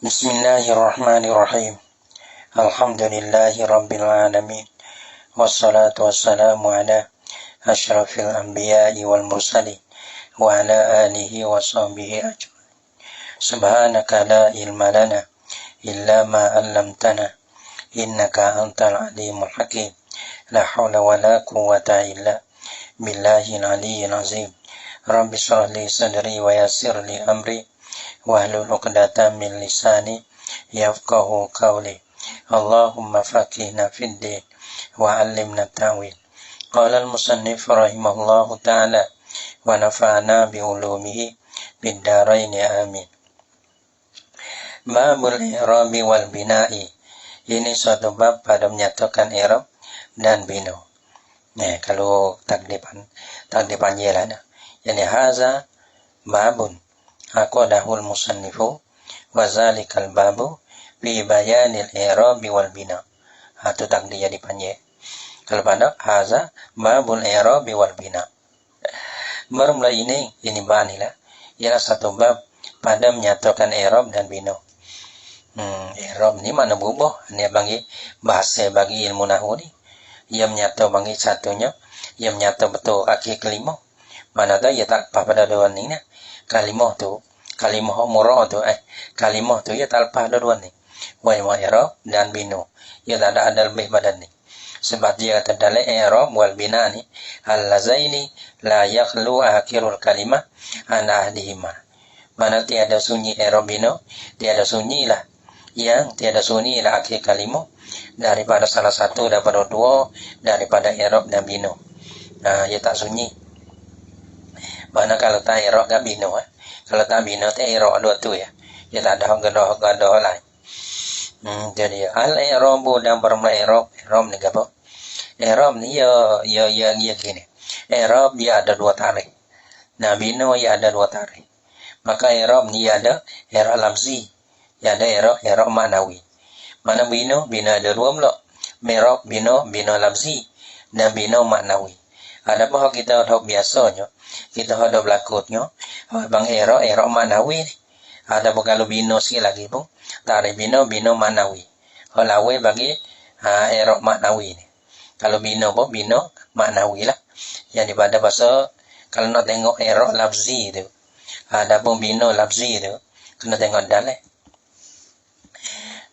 Bismillahirrahmanirrahim. Alhamdulillahi rabbil alamin. Wassalatu wassalamu ala asyrafil anbiya'i wal mursalin wa ala alihi wa sahbihi ajma'in. Subhanaka la ilma lana illa ma 'allamtana innaka antal alimul hakim. La haula wa la quwwata illa billahil aliyyil azim. Rabbi shrah li sadri wa yassir li amri wahlul 'uqdatam min lisani yafqahu qawli. Allahumma faqihna fid din wa 'allimna ta'wil. Qala al-musannif rahimahullahu ta'ala wa nafa'na bi ulumihi bid dharain amin. Babul i'rabi wal bina'i. Ini suatu bab pada menyatukan i'rab dan bina. Nah, kalau takdipan jalan. Yani haza babun aqadahul musannifu wa zalikal babu fi bayanil i'rabi wal bina. Itu takdir jadi panjang. Kalau pada haza babul i'rabi wal bina. Bermula ini banilah ialah satu bab pada menyatukan i'rab dan bina. I'rab ni mana bubuh ni bagi bahasa bagi ilmu nahwu ni. Ia menyatu bagi satunya, ia menyatu betul akhir kelima. Mana tahu ia tak apa pada dua ni. Kalimah murah tu kalimah tu ia tak apa dua ni. Wa i'rab dan bina. Ia tak ada lebih pada ni. Sebab dia kata dalam i'rab wal bina ni allazaini la yakhlu akhirul kalimah an ahdihima. Mana tiada sunyi i'rab bina, tiada sunyilah akhir kalimah daripada salah satu daripada dua daripada i'rab dan bina. Ia tak sunyi. Mana kalau tak i'rab dan bina kalau tak bina tak i'rab dua tu ya. Ia tak ada gadah lain. Jadi al-i'rabu dan bermula i'rab ni apa? I'rab ni ya gini. I'rab dia ada dua tarikh. Nah, bina ia ada dua tarikh. Maka i'rab ni ada i'rab lafzi, ia ada i'rab ma'nawi. Mana bina ada dua pula. I'rab bina lafzi dan bina ma'nawi. Ada apa kita tahu biasanya, kita ada berlakunya bang i'rab ma'nawi ni. Ada apa kalau bina sikit lagi pun tarikh bina ma'nawi. Halawi bagi i'rab ma'nawi ni. Kalau bina ma'nawi lah. Yang pada bahasa kalau nak tengok i'rab lafzi tu. Ada pun bina lafzi tu kena tengok dalam.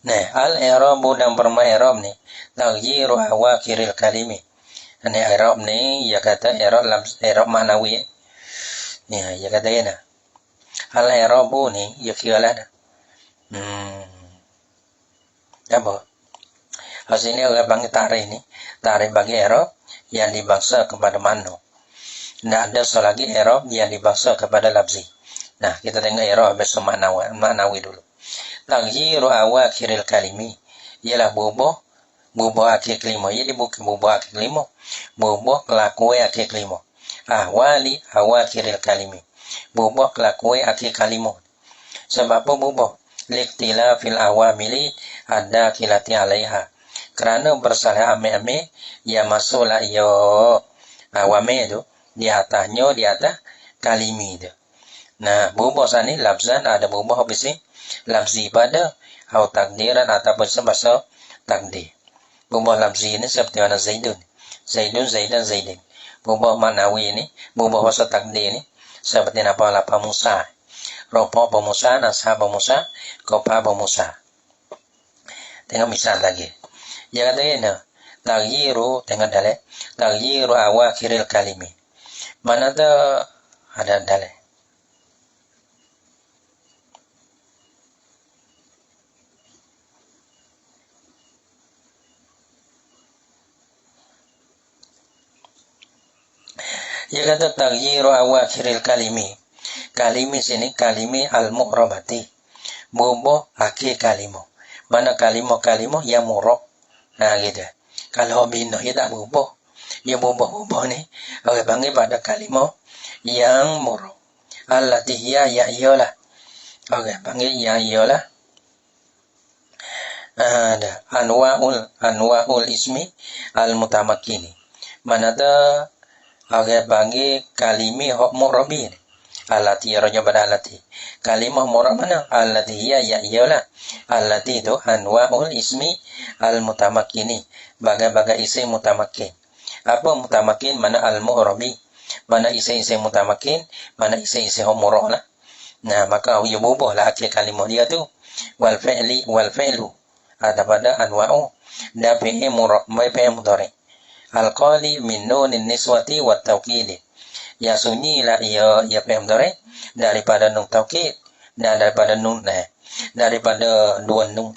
Nah, al-i'rabu dan perma i'rab ni taghyiru awakhiril kalimi. Ini i'rab ni ia kata i'rab ma'nawi. Ni ia kata yana. Al-i'rabu ni ia kiralah. Apa? Hasilnya orang panggil tarikh ni. Tarikh bagi i'rab yang dibangsa kepada mana. Tidak ada selagi i'rab yang dibangsa kepada lafzi. Nah, kita tengok i'rab besok ma'nawi dulu. Taghyiru awakhiril kalimi ialah bubuh akhir kelima. Jadi bukan bubuh akhir kelima, bubuh kelakuan akhir kelima. Wali awakhiril kalimi, bubuh kelakuan akhir kalimah. Sebab apa bubuh? Liqtilafil awamili ada kilati alaiha. Kerana bersalah ame-ame yang masuklah ia awamil tu di atas kalimi tu. Nah, bubuh sana ni lafzan ada bubuh apa sih? Lafzi pada atau takdiran ataupun sebahasa takdir. Bubuh lafzi ini seperti mana Zaidun. Bubuh ma'nawi ini, bubuh bahasa takdir ini seperti apa Musa. Ropa Musa, Nasab Musa, Kopa Musa. Tengok misal lagi. Dia kata ini, taghyiru, tengok dalil. Taghyiru awakhiril kalimi. Mana tu ada dalil. Dia kata taghyiru awakhiril kalimi. Kalimi sini kalimi al-mu'rabati. Bubuh akhir kalimah. Mana kalimah yang murab. Nah gitu. Kalau bina dia tak bubuh. Dia bubuh ni. Orang panggil pada kalimah yang murab. Allati hiya ya iyalah. Orang panggil ya iyalah. Ada anwa'ul ismi al-mutamakkini. Mana tu orang panggil kalimi hok mu'rabi ni. Allati raja pada allati. Kalimah murab mana? Allati ya ialah. Allati itu anwa'ul ismi al-mutamakkini. Bagai-bagai isim mutamakin. Apa mutamakin? Mana al-mu'rabi. Mana isim-isim mutamakin? Mana isim-isim murab lah. Nah, maka ia berubah lah akhir kalimah dia tu. Wal fi'lu. Ada pada anwa'u. Dan fi'il murab. Fi'il mudhari. Al-qali min nunin niswati wa tawkili. Ya sunyi lah ia fi'il mudhari. Daripada nun tawkid. Dan daripada nun daripada dua nun.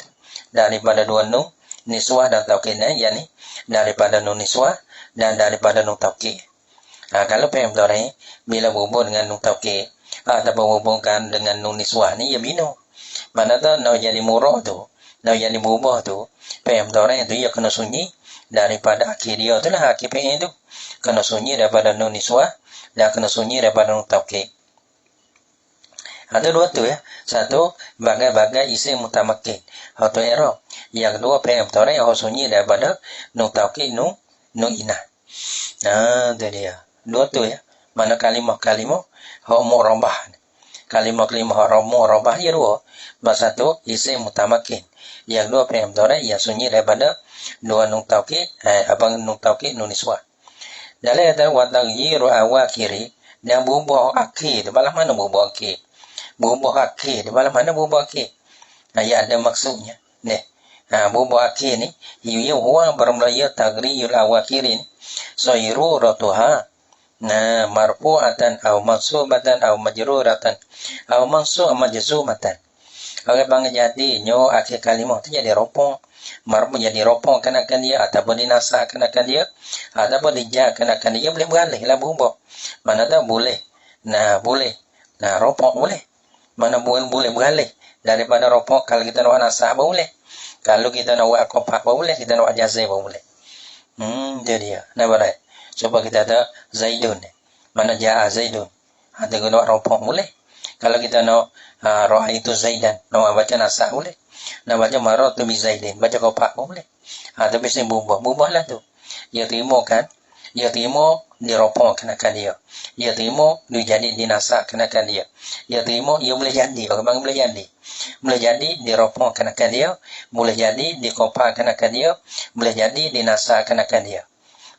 Daripada dua nun. Niswah dan tawkid yakni daripada nun niswah dan daripada nun tawkid. Kalau fi'il mudhari bila berhubung dengan nun tawkid atau berhubungkan dengan nun niswah ni ya bina. Mana tu nak jadi murah tu, nak jadi berubah tu, fi'il mudhari tu ia kena sunyi daripada akhir dia tu lah, akhir fi'il tu kena sunyi daripada nun niswah dan kena sunyi daripada nun tawkid. Ada dua tu ya. Satu, bagai-bagai isim mutamakin. Atau i'rab. Yang kedua, fi'il mudhari yang sunyi daripada nun tawkid, nun inah. Itu dia. Dua tu ya. Mana kalimah-kalimah mu'rabah. Kalimah-kalimah mu'rabah ya dua. Satu, isim mutamakin. Yang dua, fi'il mudhari yang sunyi daripada dua nun tawkid, nun tawkid, nun niswah. Dalam kata wa taghyiru awakiri, dan berubah akhir. Malah mana berubah akhir? Berubah akhir. Malah mana berubah akhir? Ya ada maksudnya. Berubah akhir ni, ia huwa bermulaya taghriyul awakiri ni. Sayruratuha. Marfu'atan aw mansubatan aw majruratan aw majzumatan. Orang panggil jadi nyo akhir kalimah tu jadi ropong. Marfu jadi ropong kenakan dia ataupun dinasah kenakan dia ataupun dijar kenakan dia, boleh beralih lah berubah. Mana tahu boleh. Boleh. Ropong boleh. Mana boleh beralih daripada ropong. Kalau kita nak nasah boleh. Kalau kita nak buat kopak boleh. Kita nak buat jazai boleh. Dia dia. Baik. Cuba kita ada Zaidun. Mana ja'a Zaidun. Ada guna ropong boleh. Kalau kita nak roh itu Zaidan. Nak baca nasah boleh. Nak baca maratu bi Zaidin. Baca kopak boleh. Tapi sini berubah lah tu. Dia terima kan. Dia terima diropong kenakan dia. Dia terima dia jadi dinasah kenakan dia. Dia terima ia boleh jadi. Orang bang boleh jadi. Boleh jadi diropong kenakan dia. Boleh jadi dikopak kenakan dia. Boleh jadi dinasah kenakan dia.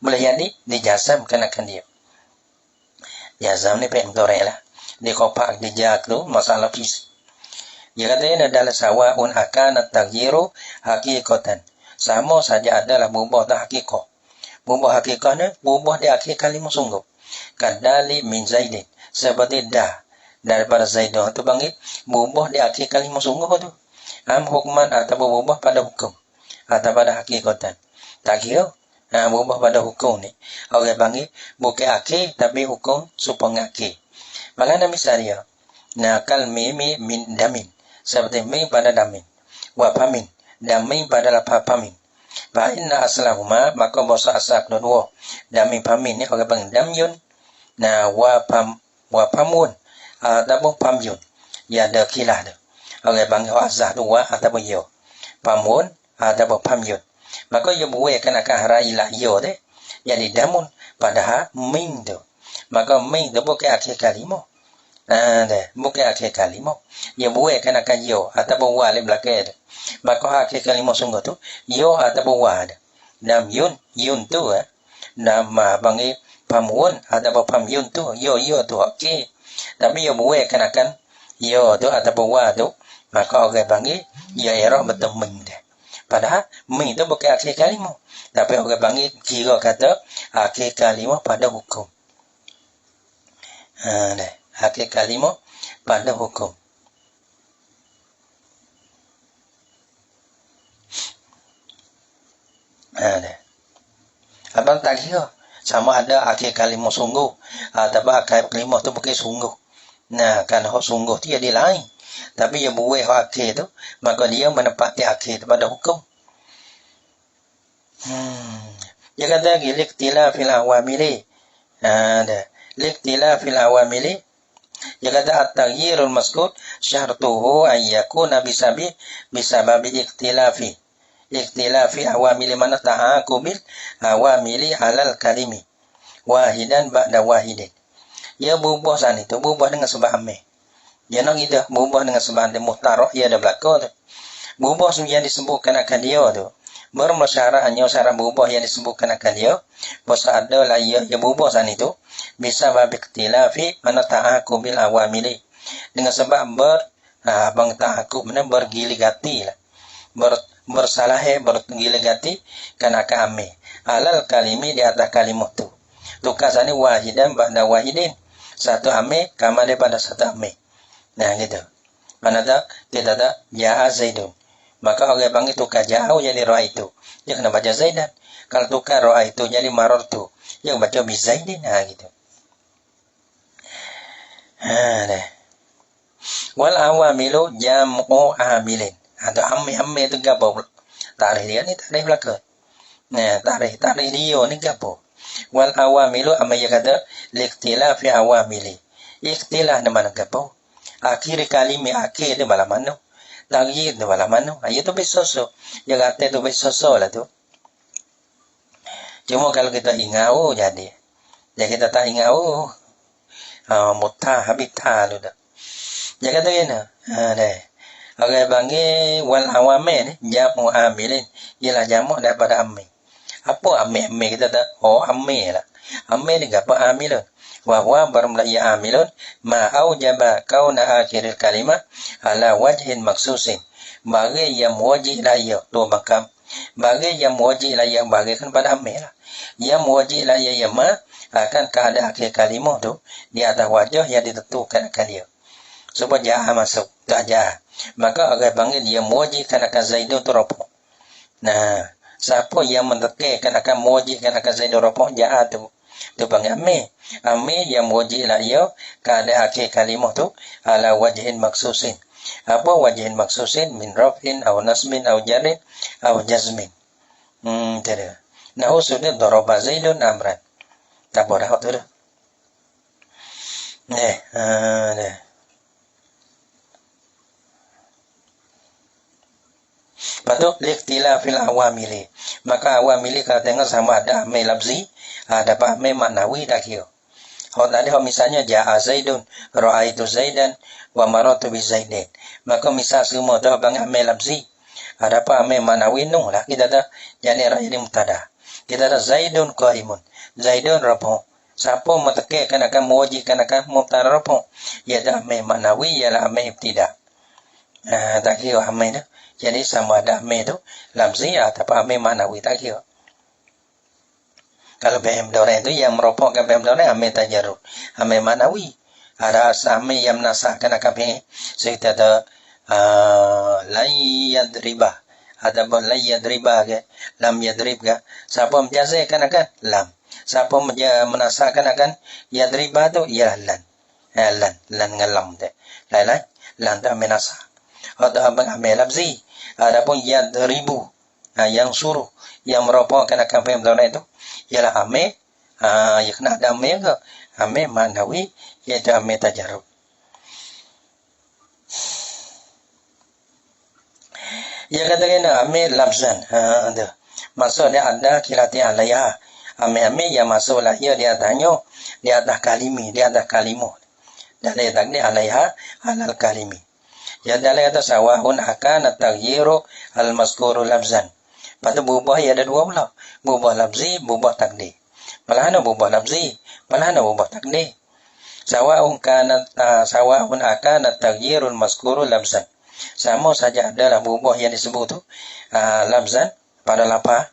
Boleh jadi dijazam kenakan dia. Jazam ni fi'il mudhari lah. Dikopak dijak tu masalah fisik. Dia kata ini adalah sawa'un akana taghyiru haqiqatan. Sama saja adalah berubah tak hakikat. Berubah hakikat ni berubah di akhir kalimah sungguh. Kadali min Zaidin. Seperti dah daripada Zaidun tu panggil berubah di akhir kalimah sungguh tu. Hukman atau berubah pada hukum atau pada hakikatan. Tak kira berubah pada hukum ni. Orang panggil bukan akhir tapi hukum supaya akhir. Maknanya misalnya kal mimi min damin. Seperti mim pada damin. Wa pamin. Dan mim pada lapar pamin. Fa inna aslahuma, maka bahasa asal kedua. Damin pamin ni orang panggil damyun. Wa pamun. Ataupun pamyun. Ya ada kilah tu. Orang panggil azah tu wa ataupun yo. Pamun ataupun pamyun. Maka ia buat akan harailah yo tu. Jadi damun padahal mim tu. Maka mim tu bukan akhir kalimah. Bukan akhir kalimah. Ia buat akan yo ataupun wa di belakang tu. Maka akhir kalimah sungguh tu yo ataupun wa ada. Nam yun tu nama panggil pamun ataupun pamyun tu yo tu okey. Tapi ia buat akan yo tu ataupun wa tu, maka orang panggil ya i'rab betul min dah. Padahal min tu bukan akhir kalimah. Tapi orang panggil kira kata akhir kalimah pada hukum. Akhir kalimah pada hukum. Abang tak kira sama ada akhir kalimah sungguh atau akhir kalimah tu bukan sungguh. Kan hak sungguh tu jadi lain. Tapi dia buat hak akhir tu, maka dia menepati akhir tu pada hukum. Dia kata lagi liktilafil awamili. Liktilafil awamili. Dia kata at-taghyirul mazkur syartuhu an yakuna bisababi ikhtilafi awamili mana ta'aqubil awamili alal kalimi wahidan ba'da wahidin. ia berubah saat itu, berubah dengan sebab amil. Dia nak kita berubah dengan sebab dia muhtarah, ia ada belakang tu. Berubah yang disebutkan akan dia tu. Bermasyarakat hanya syarat berubah yang disebutkan akan dia. Pasal ada lah ia berubah saat itu. Bisa babi ketilafi mana ta'aku bil awamili. Dengan sebab bang ta'aku mana bergiligati lah. Bersalah bergiligati kan akan amil. Alal kalimi di atas kalimah tu. Tukar sana wahidan ba'da wahidin. Satu amil kama daripada satu amil. Nah gitu. Mana tak? Tidak tak. Ja'a Zaidun. Maka orang panggil tukar jauh jadi roh itu. Dia kena baca Zaidan. Kalau tukar roh itu jadi maror tu. Dia baca bizaidin. Nah gitu. Dah. Wal awamilu jam'u amilin. Atau amil itu gabau. Tarikh dia ni tarikh belakang. Nah, tarikh dia ni gapo. Wal awamilu amma ya kata likhtilafi awamili. Ikhtilah di mana gapo? Akhir kalimi akhir di malam mana? Lagi di malam mana? Ayo tu besoso. Ya kata tu besoso lah tu. Cuma kalau kita ingat jadi. Ya kita tak ingat muta habita lu dah. Ya kata gini. Deh. Orang panggil wal awamil jamu amilin. Ialah jamu daripada amil. Apa amil kita tak? Amil lah. Amil ni apa amilun? Wahwa bermulai amilun ma aujaba kauna akhiril kalimah ala wajhin maksusin. Bagi yang wajib layak tu makam. Bagi yang wajib layak bagikan pada amil lah. Yang wajib layak yang ma akan keadaan akhir kalimah tu di atas wajah yang ditentukan akan dia. Sebab jahat masuk, tak jahat. Maka orang panggil dia mewajibkan akan Zaidun tu ropok. Nah, siapa yang mentekirkan akan mewajibkan akan Zaidun ropok, jahat tu. Tu panggil amil. Amil yang mewajib lah ia, keadaan akhir kalimah tu, ala wajhin maksusin. Apa wajhin maksusin? Min rafin, au nasmin, au jarin, au jazmin. Tidak. Nah, usulnya darabah Zaidun amran. Tak boleh tu dah. Nah. Lepas tu, likhtilafil awamili. Maka awamili kalau tengok sama ada amil labzi, ada apa amil maknawi dah kira. Kalau tadi misalnya ja'a Zaidun, ra'aitu Zaidan, wa maratu bi Zaidin. Maka misal semua tu abang amil labzi. Ada apa amil maknawi nung lah. Kita dah jadi ra'ayani mutada. Kita dah Zaidun qaimun. Zaidun rapuh. Siapa metekirkan akan mewajibkan akan mutada rapuh. Ia dah amil maknawi, ialah amil ibtidah. Tak kira amil tu. Jadi sama ada amil tu lamzi atau amil manawi tak kira. Kalau BM dorang itu yang meropokkan BM dorang amil tajarrud. Amil manawi. Ada amil yang menasahkan akan sekitar ada layadribah. Ada pun layadribah ke. Lam yadrib ke. Siapa menjazahkan akan lam. Siapa menasahkan akan yadribah tu ialah lan. Lan dengan lam tu. Lain-lain. Lan tu amil nasah. Atau abang amil labzi. Adapun yadribu yang suruh yang meropokkan akan faham dalam itu ialah amil yang kena ada amil ke amil manawi iaitu amil tajarrud. Ia kata amil labzan. Maksudnya ada kilati alaiha. Amil yang masuk lah ia di atasnya di atas kalimi, di atas kalimah. Dan dia takdir alaiha alal kalimi. Ya dalam kata sawahun akan at-taghyiru al-mazkuru labzan. Pada berubah ia ada dua pula. Berubah labzi, berubah takdir. Malahana berubah labzi, malahana berubah takdir. Sawahun akan at-taghyiru al-mazkuru labzan. Sama saja adalah berubah yang disebut tu labzan pada lapar.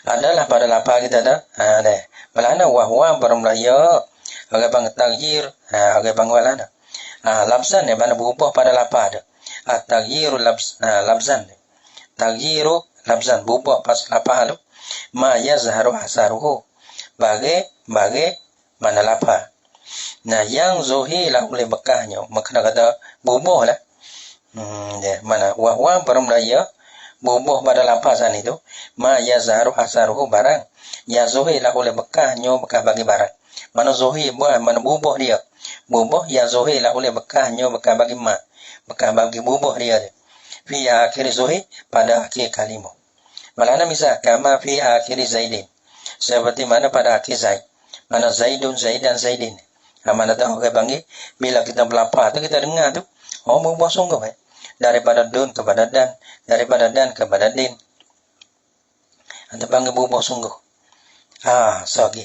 Adalah pada lapar kita dah. Malahana wahwa bermulaya orang panggil taghyir, orang panggil walana. Labzan yang mana berubah pada lapar ada. Taghyiru labzan. Taghyiru labzan berubah pas lapar tu. Ma yazharu asaruhu. Bagi mana lapar. Nah, yang zuhilah oleh bekahnya. Maka kata berubah lah. Mana wahwa permulaya berubah pada lapar sana itu. Ma yazharu asaruhu barang. Yang zuhilah oleh bekahnya bekah bagi barang. Mana zuhir mana berubah dia. Berubah yang zuhir lah oleh bekahnya bekah bagi mak. Bekah bagi berubah dia. Fi akhir zuhir pada akhir kalimah. Malahna misal kama fi akhir Zaidin. Seperti mana pada akhir Zaid. Mana Zaidun, Zaidan, Zaidin. Mana tahu orang panggil, bila kita berlapar tu kita dengar tu, oh berubah sungguh. Daripada dun kepada dan, daripada dan kepada din. Kita panggil berubah sungguh. Sorry.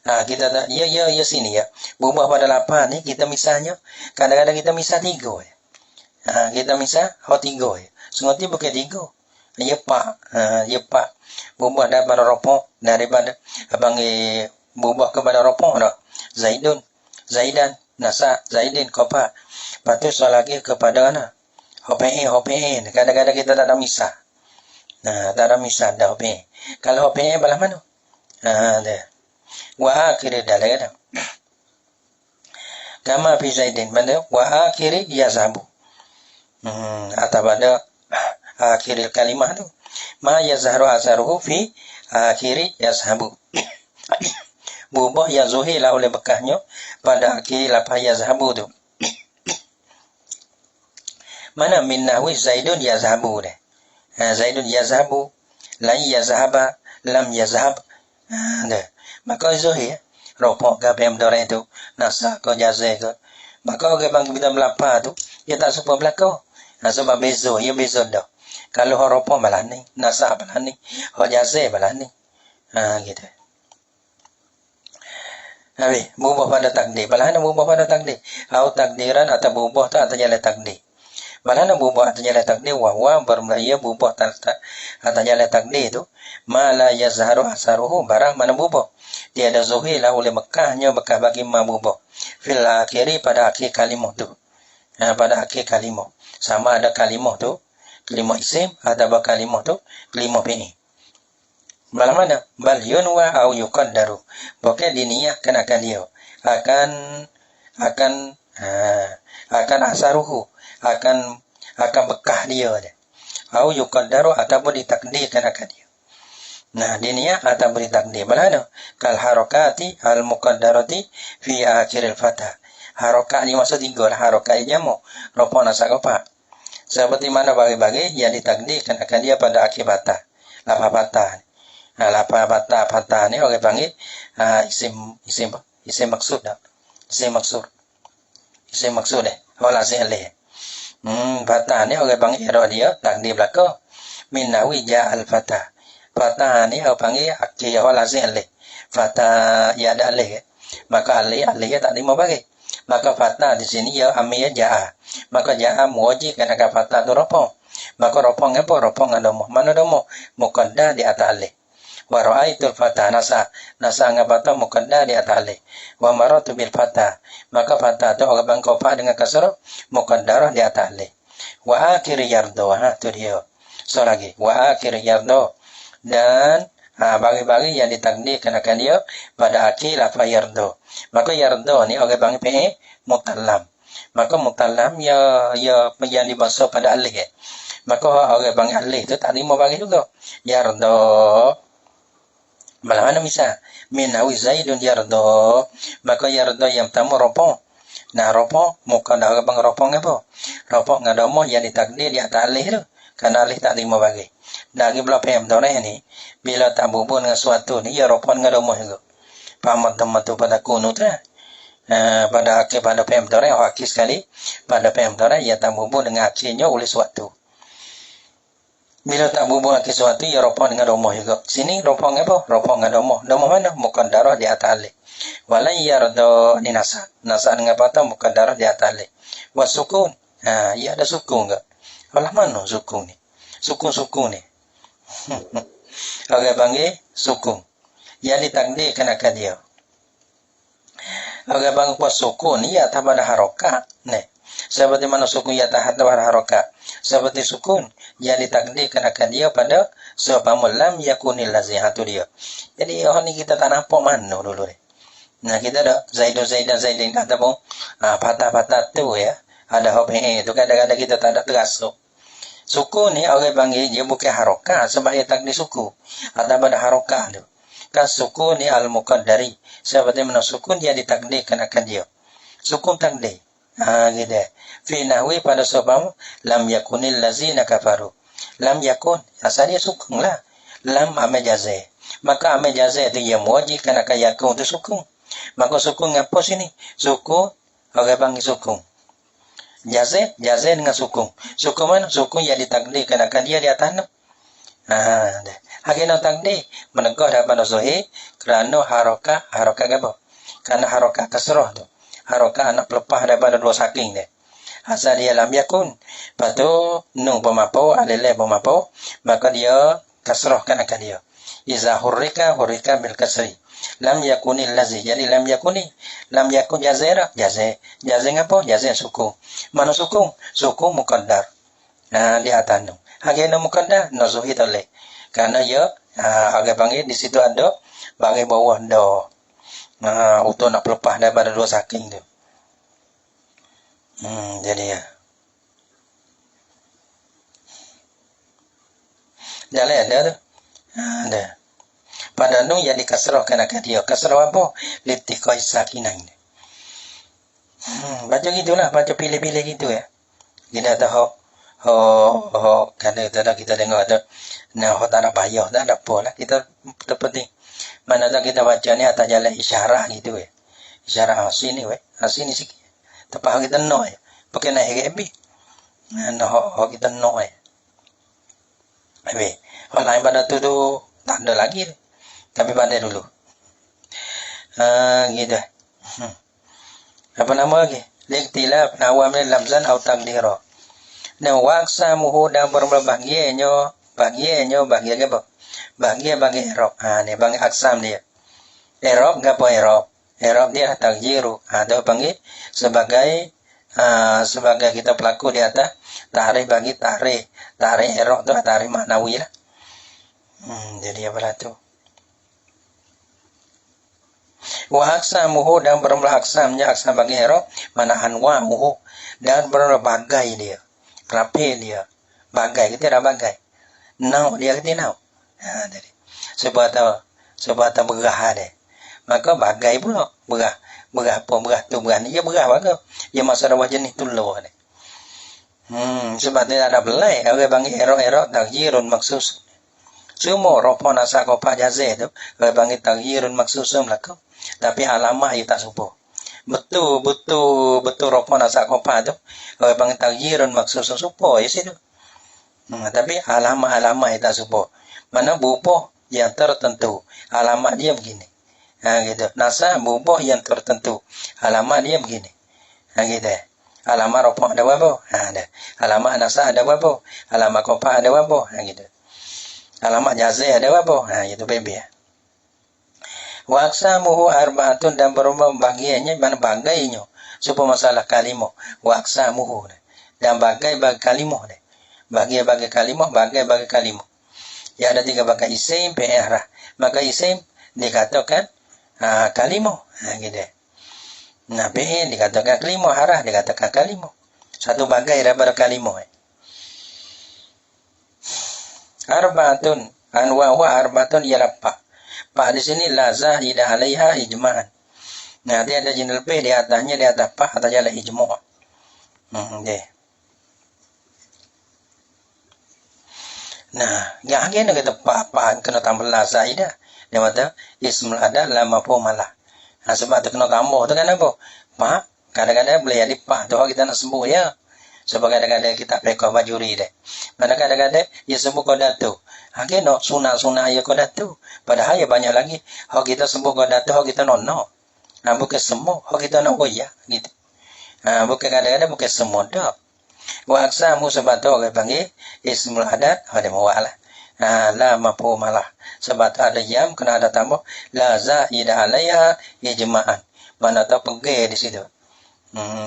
Kita tak, ya sini ya. Berubah pada lapar ni, kita misalnya, kadang-kadang kita misal 3 ya. Kita misal, 3 ya. Sungguh bukan 3. Ya pak. Berubah daripada ropok, daripada, panggil, berubah kepada ropok dah. Zaidun, Zaidan, Nasa, Zaidin, Kopa. Lepas tu soal lagi kepada mana? Hope'e. Kadang-kadang kita tak ada misal. Tak ada misal dah hope'e. Kalau hope'e belah mana? Dia. Wa akhiri dalam kata. Kama fi Zaidin. Mana? Wa akhiri yazhabu. Atau pada akhiri kalimah tu. Ma yazharu asaruhu fi akhiri yazhabu. Berubah yang zuhirlah oleh bekasnya pada akhir lapar yazhabu tu. Mana min nahwi Zaidun yazhabu deh. Zaidun yazhabu, lai yazhaba, lam yazhab. Maka zuhir, ropok ke pemdorang itu, nasa ke jazai ke. Maka orang bang kita melapar tu, dia tak sempat berlaku. Sebab bezo, ia bezo dah. Kalau ropok malah ni, nasa malah ni, jazai malah ni. Gitu. Habis, berubah pada takdir. Malah nak berubah pada takdir. Atau takdiran atau berubah tak atau jalan takdir. Malah nak berubah atau jalan takdir. Wahwa bermulai berubah atau jalan takdir tu. Mala yazharu asaruhu barang mana berubah. Dia ada zuhirlah oleh bekahnya bekas bagi ma berubah. Fil akhiri pada akhir kalimah tu. Pada akhir kalimah. Sama ada kalimah tu. Kalimah isim atau kalimah tu. Kalimah fi'il. Malah mana? Bal yunwa au yuqaddaru. Bukan diniatkan akan dia. Akan asaruhu. Akan bekah dia. Au yuqaddaru ataupun ditakdirkan akan dia. Diniat atau beri takdir. Malah kal harakati al muqaddarati fi akhiril fatah. Harakat ni maksud 3 lah. Harakat jamu. Rupa nasa kopak. Seperti mana bagi-bagi yang ditakdirkan akan dia pada akhir fatah. Lapar fatah. Lapar fatah ni orang panggil isim maksud dah. Isim maksud deh. Walasi alih. Fatah ni orang panggil dia takdir belaka. Min nahwi ja'al fatah. Fatah ni orang panggil akhir walasi alih. Fatah ya ada alih. Maka alih tak terima bagi. Maka fatah di sini ya amil ja'a. Maka ja'a muwajib kan akan fatah tu ropong. Maka ropong apa? Ropong ada domo. Mana domo? Muqaddar di atas alih. Wa ra'aitul fatah nasa ngabata muqaddar di atas alih. Wa maratu bil fatah. Maka fatah tu orang bangkopak dengan kasar muqaddarah di atas alih. Wa akhir yardo. Tu dia. So lagi. Wa akhir yardo. Dan bagi-bagi yang ditakdirkan akan dia pada akhir lafaz yardo. Maka yardo ni orang panggil fi'il mutallam. Maka mutallam ya yang dibahasa pada alih. Maka orang panggil alih tu tak terima bagi juga. Yardo. Malah mana misal min nawi Zaidun yardo. Maka yardo yang pertama ropong. Ropong muka dah orang panggil ropong apa? Ropong ngadamoh yang ditakdir di atas alih tu. Kerana alih tak terima bagi. Dari belah pemdorang ni, bila tak berhubung dengan suatu ni, ya ropon dengan rumah juga. Pahaman teman tu pada kuno tu lah. Pada akhir pada pemdorang, akhir sekali, pada pemdorang, ia tak berhubung dengan akhirnya oleh suatu. Bila tak berhubung akhir suatu, ya ropon dengan rumah juga. Sini ropon apa? Ropon dengan rumah. Rumah mana? Mukan darah di atas alih. Walai yardo ni nasa. Nasa dengan patah, mukan darah di atas alih. Wasukun. Ya ada sukun ke? Alah mana sukun ni? Sukun ni. Orang panggil sukun. Yang ditakdirkan akan dia. Orang panggil puas sukun ni atas pada harokat. Seperti mana sukun ya atas pada harokat. Seperti sukun yang ditakdirkan akan dia pada sebab lam yakunil lazihatu dia. Jadi orang ni kita tak nampak mana dulu ni. Kita ada Zaidin ataupun patah-patah tu ya. Ada hobi tu kadang-kadang kita tak ada terasa. Suku ni orang panggil dia bukan harokat sebab dia takdir suku. Ada pada harokat tu. Kan suku ni al-muqaddari. Seperti mana suku dia ditakdirkan akan dia. Suku takdir. Gitu. Fi nahwi pada sebab lam yakunil lazina kafaru. Lam yakun. Asal dia suku lah. Lam amal jazai. Maka amal jazai tu yang mewajibkan akan yakun tu suku. Maka sukun apa sini? Sukun, orang panggil sukun. Jazir dengan sukun. Sukun mana? Sukun yang ditakdirkan akan dia di atas. Hakina takdir menegah daripada zahir kerana harakah apa? Kerana harakah kasrah tu. Harakah anak pelepah daripada dua saking dia. Asal dia lam yakun. Lepas tu nun pemapau, alilai pemapau, maka dia kasrahkan akan dia. Iza hurrika bil kasri. Lam yakunil lazi. Jadi lam yakun jazir. Jazir apa? Jazir sukun. Mana sukun? Sukun muqaddar. Di atas tu. Hakina muqaddar nazuhi toleh. Karena dia agak panggil di situ ada bagai bawah ada. Untuk nak pelepah daripada dua saking tu. Jadi ya. Jalan ada tu. Ada. Pada nu yang dikasrahkan akan dia. Kasrah apa? Litiqai sakinah ini. Baca gitulah. Baca pilih-pilih gitu ya. Kita tahu. Kerana kita dengar ada. Nah, tak ada payah. Tak ada apa lah. Kita terpenting. Mana tak kita baca ni atas jalan isyarat gitu ya. Isyarat sini weh. Sini sikit. Tepat kita no ya. Pakai naik GB. Nah, kita no ya. Habis. Lain pada tu tak ada lagi. Tapi pada dulu. Gitu. Apa nama lagi? Liktilaf nawam lamzan atau takdira. Nah, waksa muhu dan berbahagianya apa? Bahagia bagi Erob. Ni bagi aksam dia. Erob apa Erob? Erob dia takjiru. Dia panggil sebagai kita pelaku di atas tarikh bagi tarikh Erob tu tarikh maknawi lah. Jadi apa tu? Wa aksamuhu dan bermula aksamnya aksam bagi Erob mana anwa'uhu dan berbagai dia. Rapi dia. Bagai kita dah bagai. Nau dia kita nau. Jadi sebab tahu berah dia. Maka bagai pula berah tu berah ni dia berah baga. Dia masa dah jenis tulur ni. Sebab dia ada belai orang panggil erok tagyirun maksus. Semua ropa nasa kopa jazih tu orang panggil tagyirun maksusum lah kau. Tapi alamah dia tak serupa. Betul ropa nasa kopa tu orang panggil tagyirun maksusum serupa je situ. Tapi alamah dia tak serupa. Mana bubuh yang tertentu. Alamat dia begini. Gitu. Nasa bubuh yang tertentu. Alamat dia begini. Gitu. Alamat ropa ada berapa? Ada. Alamat nasa ada berapa? Alamat kopa ada berapa? Gitu. Alamat jazih ada berapa? Itu bebek. Wa aqsamuhu arba'atun dan berubah bagiannya mana bagainya. Supaya masalah kalimah. Wa aqsamuhu dan bagai kalimah. Bagi kalimah, bagi kalimah. Ya ada 3 bagai isim, fi'il. Maka isim dikatakan kalimah. Gitu. Nah, fi'il dikatakan kalimah, harah dikatakan kalimah. Satu bagai daripada kalimah. Arba'atun anwa arba'atun ialah pa. Pa di sini la zahidah 'alaiha ijma'an. Nah, dia ada jinal p di atasnya, di atas pa atau jalan ijma'. Deh. Nah, yang akhirnya kata pa kena tambah la zahidah. Dia kata ismul ada lama po malah. Sebab tu kena tambah tu kan apa? Pa kadang-kadang boleh jadi pa tu kita nak sembuh ya. Sebab kadang-kadang kita pekah bajuri deh. Mana kadang-kadang ia sembuh kodatu. Akhirnya sunah ia kodatu. Padahal ya banyak lagi. Hak kita sembuh kodatu, hak kita nono. Bukan semua, hak kita nak goyak gitu. Bukan kadang-kadang bukan semua dah. Wa aksamu sebab tu orang panggil ismul adat ada mawalah. La mafu malah. Sebab tu ada yam kena ada tambah la zaidah 'alaiha ijma'an. Mana tahu pergi di situ.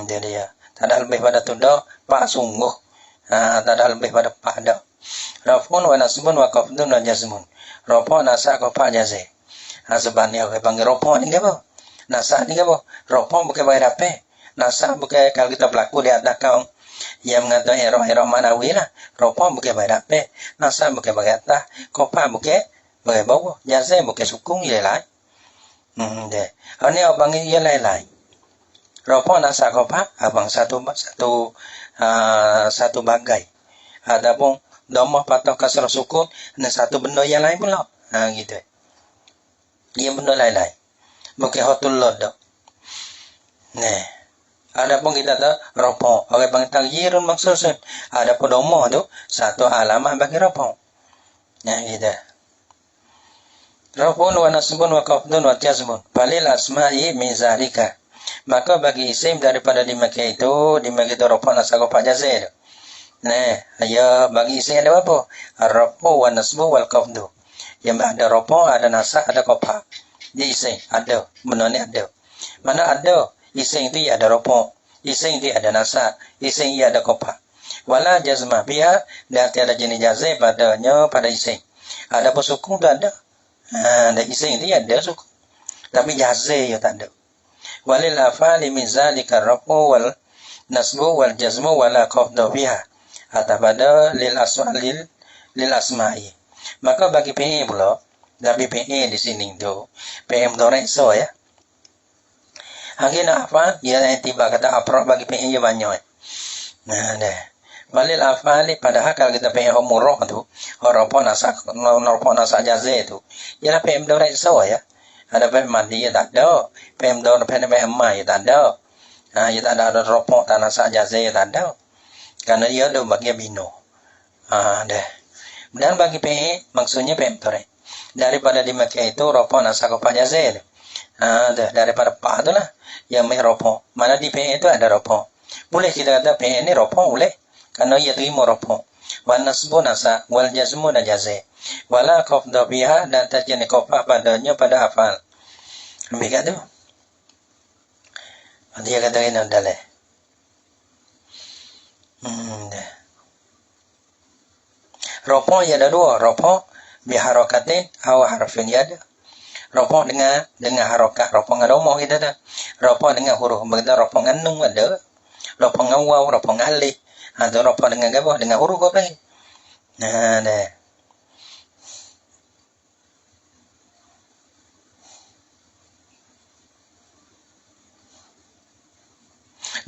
Jadi ya. Tak ada lebih pada tu dah, pak sungguh. Tak ada lebih pada pak dah. Rafun wa nasbun wa qafdun wa jazmun. Rafa nasa qafa jazih. Sebab ni orang panggil rafa ni apa? Nasa ni apa? Rafa bukan bagi dapat. Nasa bukan kalau kita berlaku di atas kaum yang mengatakan erah manawi lah. Rafa bukan bagi dapat. Nasa bukan bagi atas. Qafa bukan bagi bawah. Jazih bukan sukung dia lain. Ini orang panggil dia lain-lain. Rafa nasa kopa abang satu bagai. Adapun dhammah patah kasrah sukun dan satu benda yang lain pula. Gitu. Dia benda lain-lain. Bukan hotul lodo. Nah, adapun kita tahu ropo, oleh bang tagyirun maksusun. Ada pedomo tu satu alamat bagi ropo. Nah, kita. Rafun wa nasbun wa qafdun wa jazmun. Falil asma'i min zalika. Maka bagi isim daripada dimakai itu ropo nasab fa jazir. Nah, ya bagi isim ada apa? Ar-rafu wa nasbu wal qafdu. Yang ada ropo, ada nasab, ada qafah. Dia isim ada, benarnya ada. Mana ada isim itu ya ada ropo, isim itu ada nasab, isim ia ada qafah. Wala jazma biha, dan tiada jenis jazim padanya pada isim. Ada sukun tu ada. Ada isim itu ada sukun. Tapi jazim ya tak ada. Walil afali min zalika rafu wal nasbu wal jazmu wala qafdu biha. Atau pada lil asma'i. Maka bagi PE pula, tapi PE di sini tu, PE mudhari' so ya. Akhirnya apa? Ya tiba kata aprok bagi PE ya banyak. Nah, dah. Walil afali padahal kalau kita PE murah tu, ropo nasak jazih tu. Ya PE mudhari' so ya. Ada PE mandi ya tak ada. PE mudhari' PE ma ya tak ada. Ya tak ada ropo tak nasak jazih ya tak ada. Karena dia ada bagi bino. Dah. Dan bagi PE maksudnya PE mudhari'. Daripada dimakai itu ropo nasak fa jazih. Daripada pa tu lah yang mai ropo. Mana di PE itu ada ropo. Boleh kita kata PE ini ropo boleh. Karena ia terima ropo. Wal nasbu nasa wal jazmu dan jazih. Wala qafdu biha dan terjadi qafah padanya pada hafal. Ambil kat tu. Dia kata ini adalah. Ropo ya ada dua. Ropo biharakatin atau harfin ya ada. Ropo dengan harokat. Ropo dengan romo kita ada. Ropo dengan huruf. Begitu ropo dengan nun ada. Ropo dengan waw, ropo dengan alif. Atau ropo dengan apa? Dengan huruf apa? Nah, dah.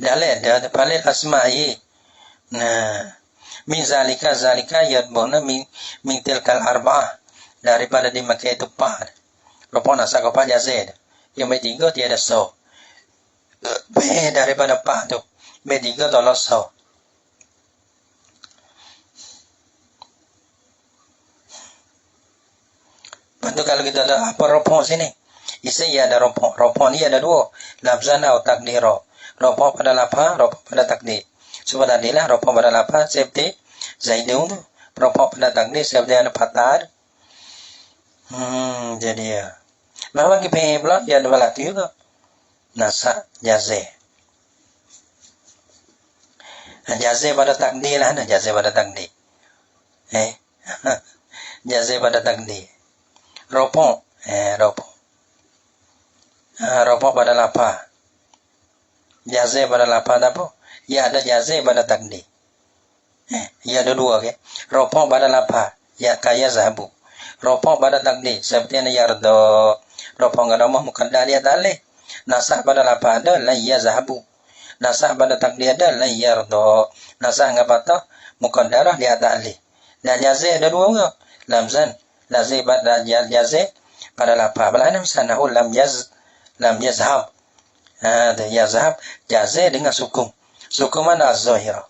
Dia paling asma'i. Nah, min zalika yadbuna min tilkal arba'ah. Daripada dimakai itu pa. Ropo nasak fa jazid. Yang bertiga tiada so. B daripada pa tu. B3 tolak so. Lepas kalau kita ada apa ropo sini. Isim ya ada ropo. Ropo ni ada dua. Lafzan atau takdiro. Ropo pada lafaz, ropo pada takdir. Seperti tadilah ropo pada lafaz seperti Zaidun tu. Ropo pada takdir seperti anak fatar. Jadi ya. Bahawa kita PE pula dia ada balati juga. Nasa jazih. Jazih pada takdir lah. Jazih pada takdir. Jazih pada takdir. Ropo. Ropo. Ropo pada lafaz. Jazih pada lafaz apa? Ya ada jazih pada takdir. Ya ada dua ke. Ropo pada lafaz. Ya kaya zahabu. Ropo pada takdir. Seperti yang yardo. Ropo ngadamah mukaddar dia tak boleh. Nasah pada lafaz ada. La ya zahabu. Nasah pada takdir ada. La yardo. Nasah ngapatah. Mukaddarah dia tak boleh. Dan jazih ada dua ke. Lamzan. Lazih pada jazih pada lafaz. Belakang misalnya lam yazhab. Yazhab jazih dengan sukun. Sukun mana az-zahirah.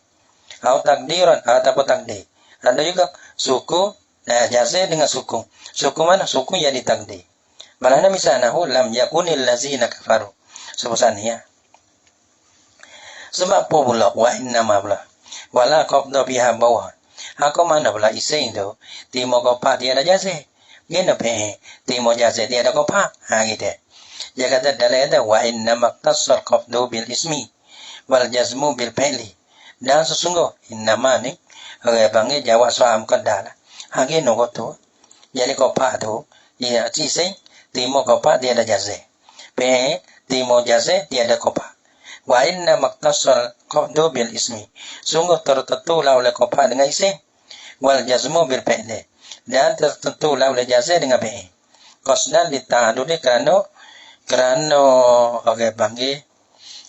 Atau takdiran ataupun takdir. Ada juga sukun jazih dengan sukun. Sukun mana? Sukun yang ditakdir. Belakang misalnya lam yakunil lazina kafaru. Seperti ya. Sebab apa pula? Wa innama pula. Wala qafdu biha bawah. Aku mana pula isim tu. Timo qafah dia ada jazih. Gina PE. Timo jazih dia ada qafah. Gitu. Dia kata dalam ada wa innama tasar qafdu bil ismi wal jazmu bil fi'li. Dan sesungguh innama ni orang panggil jawab soal muqaddar. Gitu tu. Jadi qafah tu dia isim timo qafah dia ada jazih. PE timo jazih dia ada qafah. Wa inna maktasal qafdu bil ismi. Sungguh tertentulah oleh qafah dengan isim. Wal jazmu bil fi'li. Dan tertentulah oleh jazih dengan fi'il. Qasdan lita'adudi kerana orang panggil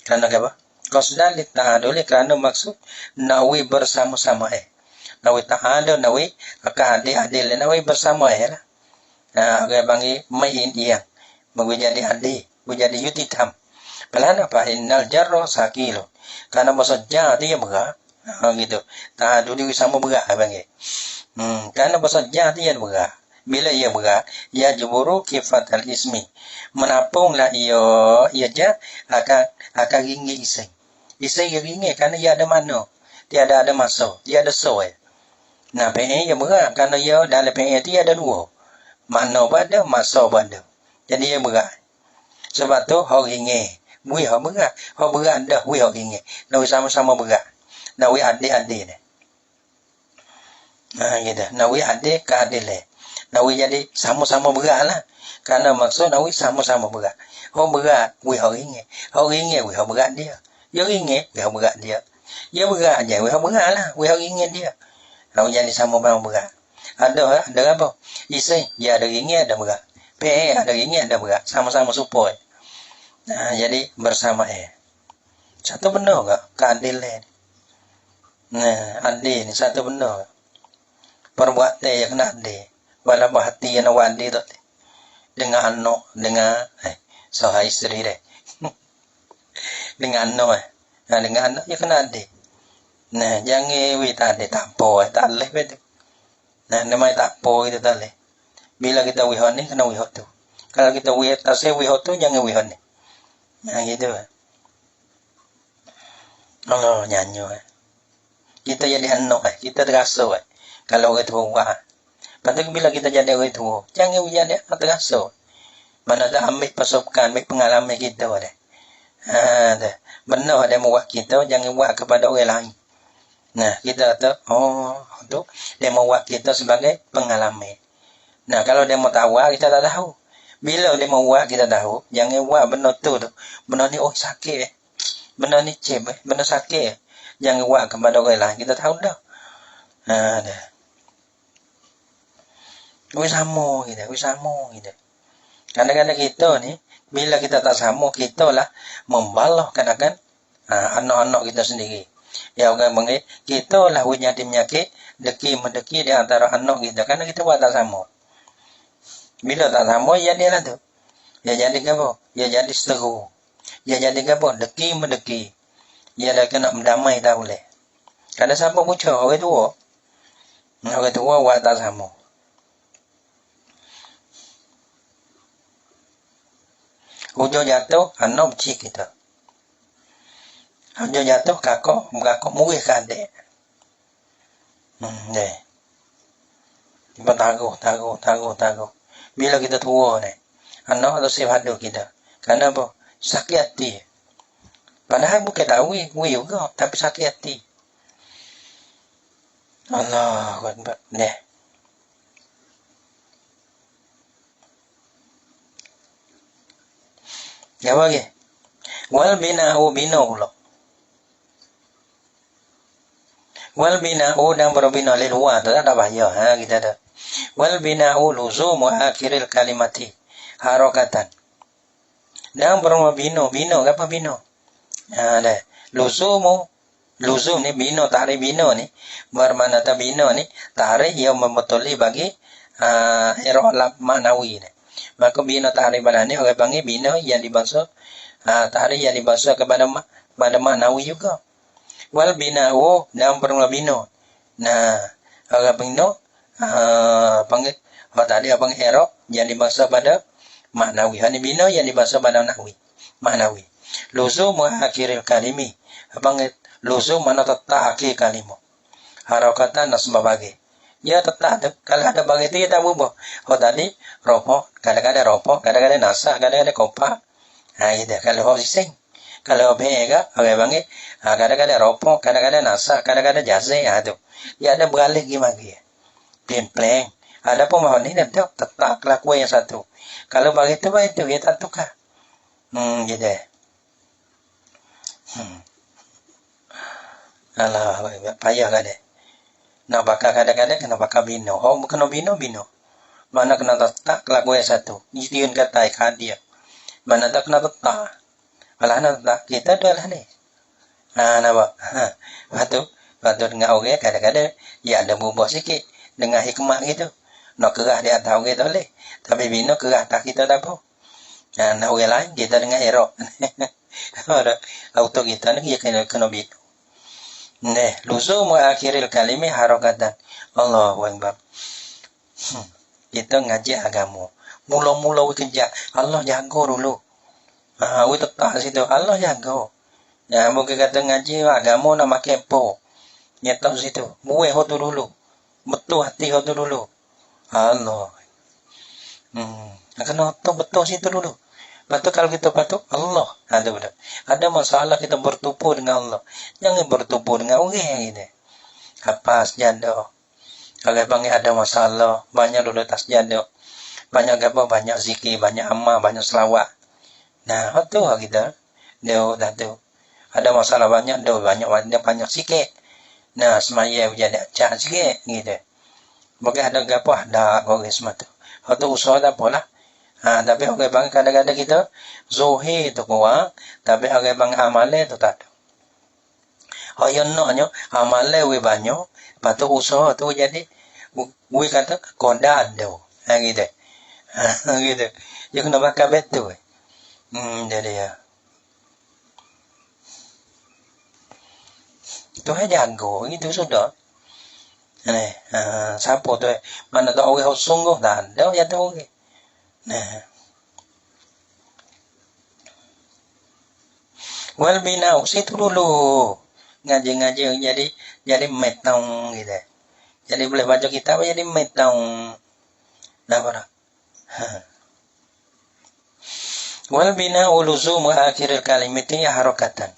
kerana apa? Qasdan lita'adudi kerana maksud nawi bersama-sama Nawi ta'adud, nawi akan adil, nawi bersama lah. Orang panggil main iyang. Menjadi adil. menjadi yutitam. Pelan apa? Innal jarro sakilo. Karena maksud jar dia berat. Gitu. Tak dulu sama berat abang. Karena maksud jar dia berat. Bila ia berat, ia jeburu kifat al-ismi. Menapunglah ia jar akan ringgit ising. Ising ringgit karena ia ada mano. Tiada ada masuk. Dia ada soal. Nah, PE ia berat kerana ia dalam PE dia ada dua. Mano pada, masuk pada. Jadi ia berat. Sebab tu, hok ringgit. Wih hok berat. Hok berat dah, wih hok ringgit. Nawi sama-sama berat. Nawi adik-adik ni. Gitu. Nawi adik ke adik le. Nawi jadi sama-sama berat lah. Kerana maksud nawi sama-sama berat. Hok berat, wih hok ringgit. Hok ringgit, wih hok berat dia. Dia ringgit, wih hok berat dia. Dia berat je, wih hok berat lah. Wih hok ringgit dia. Nawi jadi sama-sama berat. Ada apa? Ising, dia ada ringgit, ada berat. PE ada ringgit, ada berat. Sama-sama support. Jadi bersama satu benda ke? Keadilan. Adil ni satu benda. Perbuatan yang kena adil. Walaupun hati yang awak adil tu. Dengan anak, dengan sahai isteri dia. Dengan anak dengan anak dia kena adil. Jangan tak adil, tak apa, tak boleh betul. Namanya tak apa itu tak boleh. Bila kita wihon ni, kena wihon tu. Kalau kita tak say wihon tu, jangan wihon ni. Gitu. Allah nyanyi. Kita jadi anak, kita terasa. Kalau orang tua buat. Lepas tu bila kita jadi orang tua, jangan jadi anak terasa. Mana dah ambil pasukan, ambil pengalaman kita. Benar ada buat kita, jangan buat kepada orang lain. Kita kata, tu dia mau buat kita sebagai pengalaman. Kalau dia mau tahu, kita tak tahu. Bila dia mau buat, kita tahu. Jangan buat benda tu. Benda ni, sakit. Benda ni cip. Benda sakit. Jangan buat kepada orang lain. Kita tahu dah. Wih sama kita. Kadang-kadang kita ni, bila kita tak sama, kita lah membalahkan akan anak-anak kita sendiri. Ya orang panggil, kita lah jadi penyakit, deki-mendeki di antara anak kita. Kerana kita buat tak sama. Bila tak sama, ya dia lah tu. Ya jadi apa? Ya jadi seteru. Ya jadi apa? Deki-mendeki. Ya dah kena mendamai tak boleh. Kadang siapa pucuk, orang tua. Orang tua buat tak sama. Hujung jatuh, anak cik kita. Hujung jatuh, kakak murid ke adik. Kita taruh. Bila kita tua ni, anak tu sifat kita. Kerana apa? Sakit hati. Padahal bukan tak wih juga, tapi sakit hati. Allah Akbar. Ya bagi. Wal bina'u pula. Wal bina'u dan berbina lil luar tu tak ada bahaya. Kita ada. Wal bina'u luzumu akhiril kalimati harakatan. Dan berumah bino apa bino? Luzum ni bino, tarik bino ni bermakna tak bino ni tarik yang membetuli bagi irolab maknawi ni. Maka bino tarik pada ni orang panggil bino yang dibahasa tarik yang dibahasa kepada maknawi juga. Wal bina'u dan berumah bino. Orang bino panggil tadi apa panggil irok yang dibahasa pada maknawi. Hani bina yang dibahasa pada maknawi. Luzum akhiril kalimi. Panggil luzum mana tetap akhir kalimat. Harakatan nasbah bagi. Ya tetap tu. Kalau ada bagi tu, kita berubah. Tadi ropok, kadang-kadang ropok, kadang-kadang nasa, kadang-kadang kopak. Gitu. Kalau sising. Kalau bega, orang panggil kadang-kadang ropok, kadang-kadang nasa, kadang-kadang jazih. Tu. Ya ada beralih gimana. Pleng. Ada pun mahal ni, tetap kelakuan yang satu. Kalau bagi tu baik tu, kita tukar. Gitu. Alah, payah kan dia. Nak bakar kadang-kadang, kena bakar bino. Kena bino. Mana kena tetap kelakuan yang satu. Istiun kata dia. Mana tak kena tetap. Alah, nak tetap. Kita tu lah ni. Nampak? Lepas tu dengan orang, kadang-kadang, ya ada berubah sikit. Dengan hikmah gitu. Nak kerah di atas orang tu boleh. Tapi bina kerah tak kita tak apa. Nah, orang lain kita dengan error. Auto kita ni kena bina. Nah, luzumu akhiril kalimi harakatan. Allahu Akbar. Kita ngaji agama. Mula-mula kerja, Allah jaga dulu. We tetap situ, Allah jaga. Ya, mungkin kata ngaji agama nak makan po. Nyetok situ, buih hotu dulu. Betul hati hotu dulu. Allah. Kena betul situ dulu. Lepas kalau kita patuh Allah, ada masalah kita bertumpu dengan Allah. Jangan bertumpu dengan orang gitu. Apa sejadah. Kalau bang ada masalah, banyak dulu tas sejadah. Banyak apa, banyak zikir, banyak amal, banyak selawat. Nah, itu kita. Dia dah tu. Ada masalah banyak, dia banyak sikit. Nah, semaya jadi acak sikit gitu. Mungkin ada apa, ada orang semata. Itu usaha tak apalah. Tapi orang bang kadang-kadang kita zuhir tu kuat, tapi orang bang amalan tu tak ada. Yang naknya amalan we banyak, patut usaha tu jadi we kata kodan tu. Gitu. Gitu. Dia kena bakar betul. Jadi ya. Itu jago, itu sudah. Siapa tu? Mana tahu orang sungguh dah ada ya tu orang. Nah, wal bina situ dulu ngaji-ngaji jadi metong gitu. Jadi boleh baca kitab jadi metong. Nah, para. Wal bina uluzum akhiril kalimati harakatan.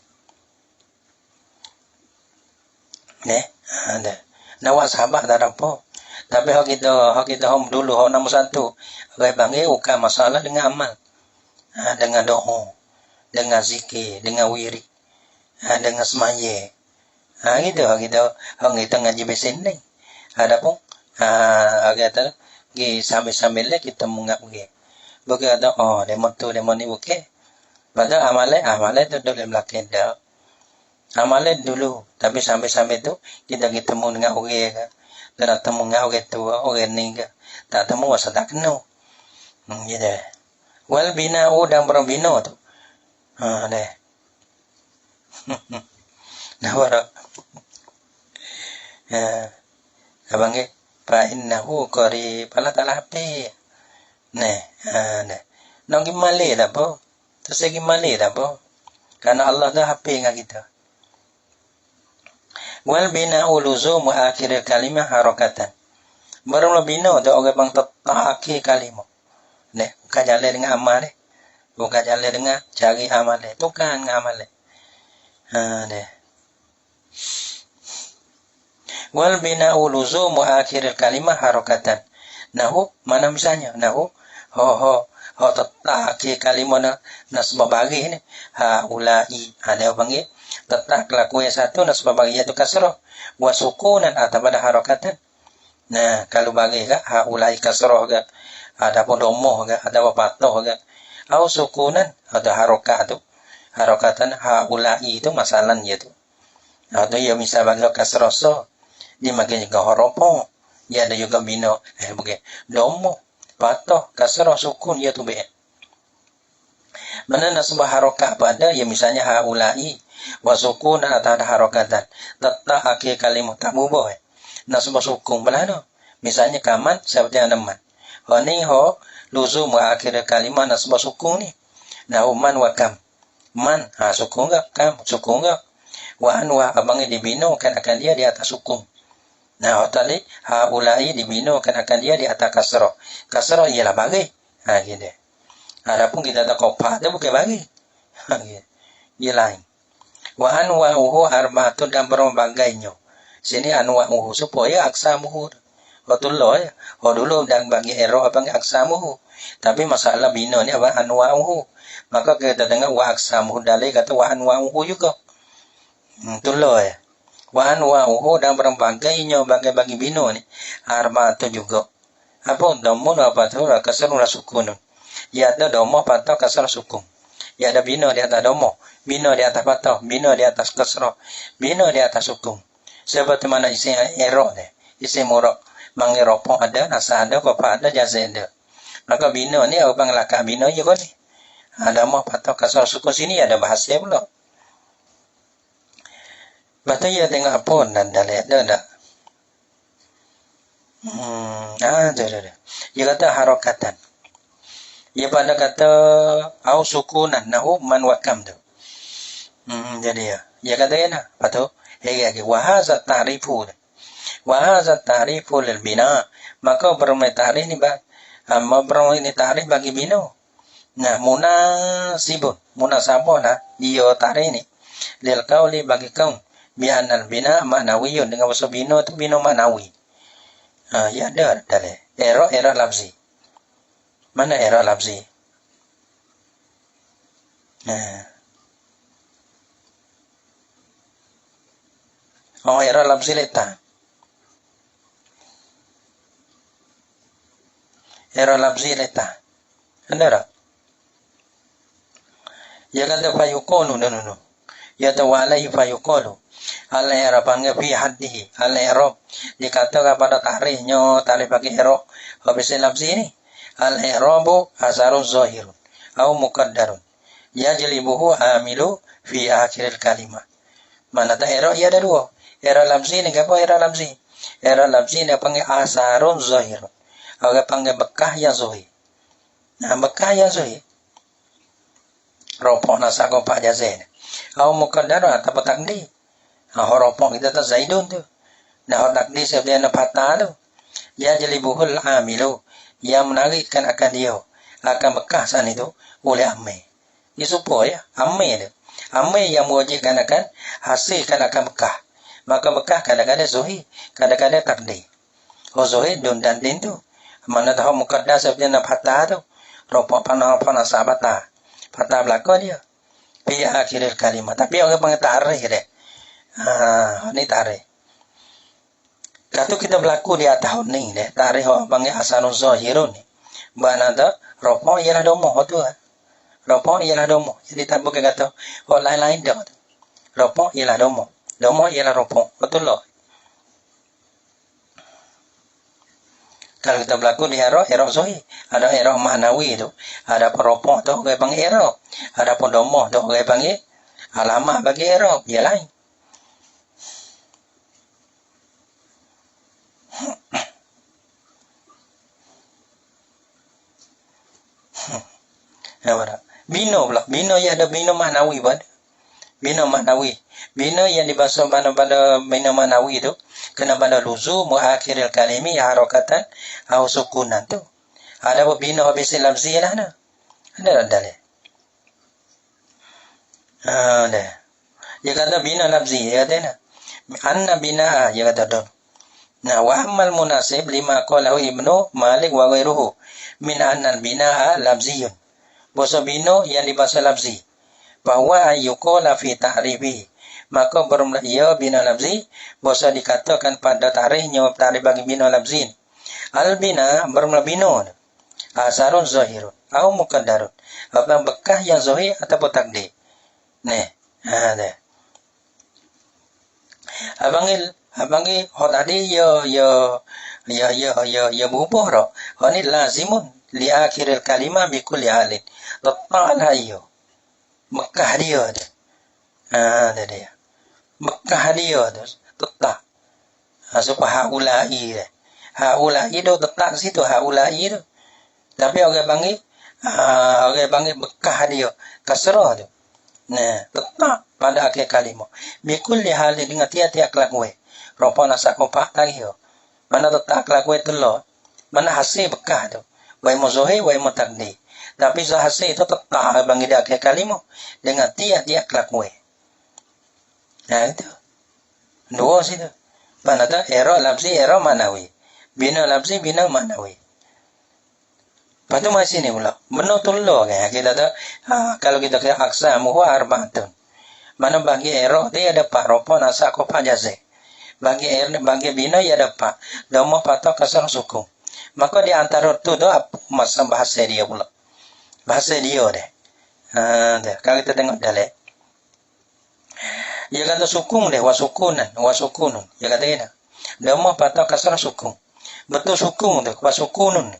Ada. Nawa sahabat tak apa. Tapi hak kita dulu hak nombor satu. Orang panggil bukan masalah dengan amal. Dengan doa, dengan zikir, dengan wirid, dengan semaya. Gitu kita ngaji besin ni. Adapun kita sambil-sambil kita mengap pergi. Bukan ada demo tu demo ni bukan. Padahal amalan tu dalam belakang dah. Amalan dulu, tapi sambil-sambil tu kita temu dengan orang ke. Dan temu dengan orang tua, orang ni ke. Tak temu asal tak kenal. Gitu. Wal bina'u dan berbina tu. Deh. Nah, barak. Abang ke, fa'innahu qarib. Pala tak lapi. Nah, nak pergi Malay tak apa. Terus pergi Malay tak apa. Karena Allah dah hapi dengan kita. Wal bina'u luzum wa akhiril kalimah harakatan. Barulah bina tu orang bang tetap akhir kalimah. Bukan jalan dengan amal ni. Bukan jalan dengan cari amal ni. Bukan dengan amal ni. Wal bina'u luzum wa akhiril kalimah harakatan. Nahu, mana misalnya? Nahu, tetap akhir kalimah na sebab bagi ni. Ulai. Ada orang panggil. Tetap kelakuan satu na sebab bagi iaitu kasrah. Wa sukunan atau pada harakatan. Nah, kalau bagi ke, ulai kasrah ke. Ada pun domoh ke, ada apa patuh ke. Au sukunan, ada harokat tu. Harakatan ulai itu masalahnya tu. Atau ya misal bagi kasrah so. Dia makin juga horopo. Dia ada juga bina. Bukan. Domoh, patuh, kasrah, sukun, ya tu baik. Mana nasbah harokat pada, ya misalnya ulai. Wasukun atau ada harakatan. Tetap akhir kalimah tak berubah. Nasbah sukun belah tu. Misalnya kaman seperti yang man. Ni luzum wa akhir kalimah nasbah sukun ni. Nah, man wa kam. Man, sukun ke? Kam, sukun ke? Wa an wa abangnya dibina akan dia di atas sukun. Nah, tadi ulai dibina akan dia di atas kasrah. Kasrah ialah bagi. Gitu. Adapun kita tak kopak dia bukan bagi. Gitu. Dia lain. Wa anwa'uhu arba'atun dan berbagainya. Sini anwa'uhu supaya aksamuhu. Batullah ya. Dulu dan bagi error apa aksamuhu. Tapi masalah bina ni apa anwa'uhu. Maka kita dengar wa aksamuhu dalil kata wa anwa'uhu juga. Tullah ya. Wa anwa'uhu dan berbagainya bagi bina ni arba'atun juga. Apa domo apa tu kasrun sukun. Ya ada domo patah kasrah sukun. Ya ada bina di atas domo. Bina di atas patah, bina di atas kasrah, bina di atas sukun. Seperti mana isi erok ni, isi murok, mangiropong ada, nasa ada, kopa ada, jazah ada. Maka bina ni, abang lakak bina je kau ni. Ada mau patok kasar sukun sini ada bahasa pula. Batu ya tengok apa dan dalam ada. Ada. Dia kata harakatan. Ia pada kata au sukunan nahu man wakam tu. Jadi ya. Ia kata ya nah. Patu. Hege wahazat ta'rifu. Wahazat ta'rifu lil bina. Maka bermain ta'rif ni bermain ta'rif bagi bina. Nah, munasabah lah dia ta'rif ni. Lil qauli bagi kaum bi anal bina ma'nawiyun dengan bahasa bina tu bina ma'nawi. Ya ada dalam. Era lafzi. Mana era lafzi? Era lafzi letak. Era lafzi letak. Ada tak? Ya kata fayuqalu no. Ya tawalai fayuqalu. Al-i'rab panggil fi haddihi. Al-i'rab dikatakan pada takrifnya, takrif bagi i'rab habis lafzi ini. Al-i'rabu asarun zahirun au muqaddarun. Yajlibuhu amilu fi akhiril kalimah. Mana tak i'rab ya ada dua. I'rab lafzi ni apa i'rab lafzi? I'rab lafzi ni panggil asarun zahirun. Atau panggil bekah yang zahir. Nah, bekah yang zahir. Ropok nasa ko pak jazain. Au muqaddarun atau takdir. Ropok kita tu zaidun tu. Nah, takdir sebenarnya patah tu. Ya jalibuhul amilu. Yang menarikkan akan dia. Akan bekah sana itu oleh amil. Ini supaya amil tu. Amil yang mewajibkan akan hasilkan akan bekah. Maka bekah kadang-kadang zuhir. Kadang-kadang takdir. Zuhir dun dan din tu. Mana tahu muqaddar sebenarnya patah tu. Ropok panah sahabat tak. Patah belakang dia. Pi akhiril kalimah. Tapi orang panggil tarikh dia. Ini tarikh. Kata kita berlaku di tahun ni deh. Tarikh orang panggil asalun zahirun ni. Mana tu ropok ialah domo tu. Ropok ialah domo. Jadi tak boleh kata orang lain dah. Ropok ialah domo. Domo ialah ropok. Betul lah. Kalau kita berlaku di i'rab zahir, ada i'rab ma'nawi tu, ada peropok tu orang panggil i'rab, ada pedomoh tu orang panggil alamat bagi i'rab, dia lain. Bina pula, bina yang ada bina ma'nawi pun. Bina ma'nawi. Bina yang dibahas pada bina ma'nawi tu kena pada luzum akhiril kalimi harakatan atau sukunan tu. Ada bina habis lafzi lah nah. Ada dalil. Ada. Dia kata bina lafzi ya kata nah. Anna bina ya kata don. Nah, wa amal munasib lima qalahu Ibnu Malik wa ghairuhu min anna bina lafziyun. Bahasa bina yang dibahas lafzi. Bahwa ayyuqala fi ta'rifi. Maka bermula ia bina lafzi bahasa dikatakan pada tarikhnya tarikh bagi bina lafzi. Al-bina bermula bina asarun zahirun au muqaddarun. Apa bekah yang zahir ataupun takdir. Nih, ada. Abangil hot tadi ya berubah ro. Ini lazimun li akhiril kalimah bi kulli halin. Ta'ala iyo. Bekah dia tu. Ada dia. Bekah dia tu tetap. Supaya haulai dia. Haulai tu tetap situ haulai tu. Tapi orang panggil bekah dia kasrah tu. Nah, tetap pada akhir kalimah. Bikul hal dengan tiap-tiap kelakuan. Rupa nasa kompak lagi. Mana tetap kelakuan tu lah. Mana hasil bekah tu. Wa muzuhi wa mutakdi. Tapi hasil itu tetap bagi dia akhir kalimah dengan tiap-tiap kelakuan. Nah itu. Dua situ. Mana tu? I'rab lafzi, i'rab ma'nawi. Bina lafzi, bina ma'nawi. Lepas tu masih ni pula. Benar tu lah kan. Kita tu, kalau kita kira aksamu huwa arba'atun. Mana bagi i'rab dia ada 4 rupa nasa kopa jazai. Bagi bina ia ada 4. Dhamma patah kasar suku. Maka di antara tu masa bahasa dia pula. Bahasa dia deh. Kalau kita tengok dalam. Dia kata sukun deh, wasukunun. Dia kata gini. Dhamma patah kasar sukun. Betul sukun tu, wasukunun.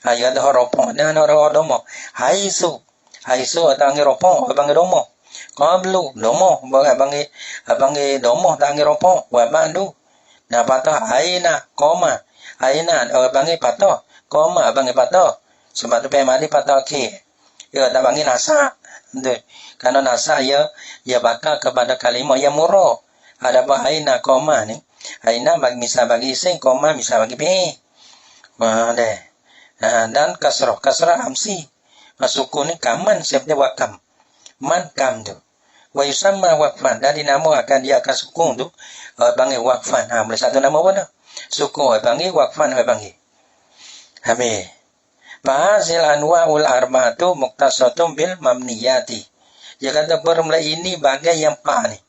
Dia kata harapan dan orang dhamma. Haisu haisu atau panggil ropo panggil domo qablu domo panggil domo panggil ropo wa ba'du nah patah aina koma aina panggil patah koma panggil patah sebab tu pemadi patah ki ya tak panggil nasa karena nasa ya bakal kepada kalimah yang murah ada apa aina koma ni aina bisa bagi isim koma bisa bagi be deh dan kasrah amsi sukun ni kaman siapnya wakam man kam tu wa yusamma waqfan dan dinamakan dia akan sukun tu panggil waqfan boleh satu nama apa dah sukun panggil waqfan panggil habis fahazil anwa'ul arba'atu muqtasatun bil mamniyati dia kata bermula ini bagai yang ni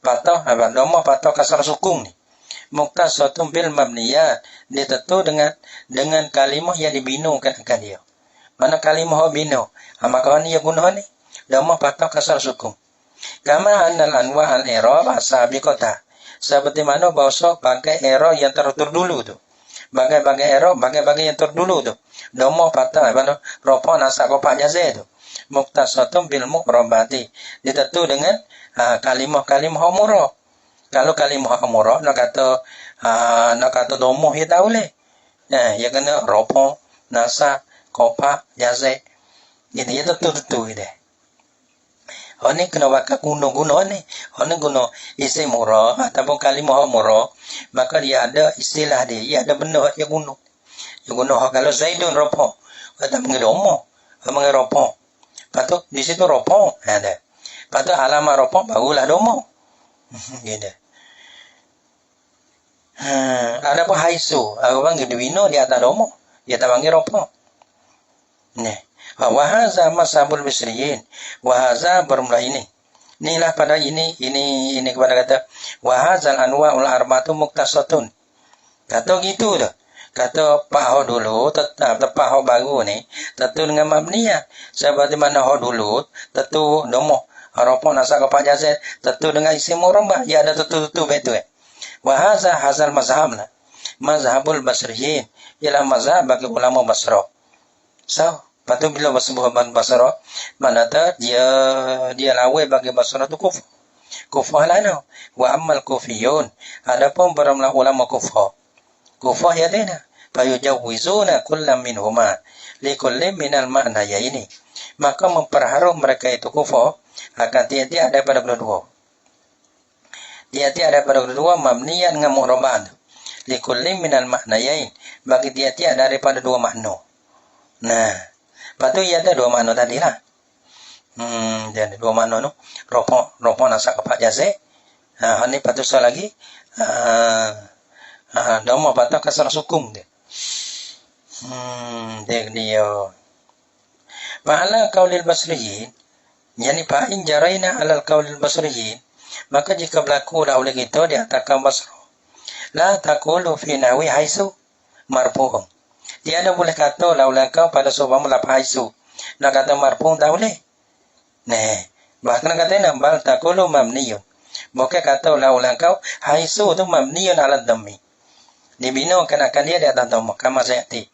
patah dhamma patah kasrah sukun ni muqtasatun bil mabniyat dia tentu dengan kalimah yang dibinakan akan dia mana kalimah bina maka ni yang guna ni dhamma patah kasrah sukun kama annal anwa' al i'rab asabiqata seperti mana bahasa bagai i'rab yang terdulu tu bagai i'rab bagai yang terdulu tu dhamma patah rafa nasab qaf jazai tu muqtasatun bil mu'rabati dia tentu dengan kalimah-kalimah murah kalau kalimah murah nak kata domoh ya tak boleh ya kena rafa nasab qaf jazai ini ya tentu dia ini kena bakal guna ni ini guna isim murah ataupun kalimah murah maka dia ada istilah dia ada benda dia guna kalau zaidun rafa kata panggil domoh panggil rafa patut di situ rafa ada patut alamat rafa barulah domoh gitu ada apa haisu aku panggil dibina di atas domoh dia tak panggil rafa ni wahaza masabul bisriyin wahaza bermula inilah pada ini kepada kata wahazal anwa'ul arba'atu muqtasatun kata gitu dah kata pak ho dulu tetap pak ho baru ni tentu dengan mabniyah seperti mana ho dulu tentu domoh rafa nasab qaf jazai tentu dengan isim murabba ya ada tentu betul wahaza hazal mazhabna mazhabul basriyin ialah mazhab bagi ulama Basrah so patu bila bersebuah Basrah mana tak dia lawe bagi Basrah tu kufah lah no wa ammal kufiyun adapun para ulama kufah ya dena fayujawizuna kullam minhuma likulli minal ma'na ya ini maka memperharum mereka itu kufah akan tiada daripada kedua tiada daripada kedua mabniyan dengan mu'raban likulli minal ma'na yain bagi tiada daripada dua makna nah patu ia ada dua makna tadi lah dia ada dua makna tu rafa nasab qaf jazai ini patu soal lagi dhamma patah kasrah sukun dia dia Fa'ala qaulil basriyin yani fa'in jaraina alal qaulil basriyin maka jika berlaku oleh kita di atas kaum Basrah la taqulu fi nawi haisu marfu'un tiada boleh kata laulah kau pada seumpama lafaz haisu nak kata marfu' tak boleh bahkan kata nambal taqulu mabniyun bukan kata laulah kau haisu tu mabniyun ala dhammi dibinakan akan dia di atas dhamma kama sayati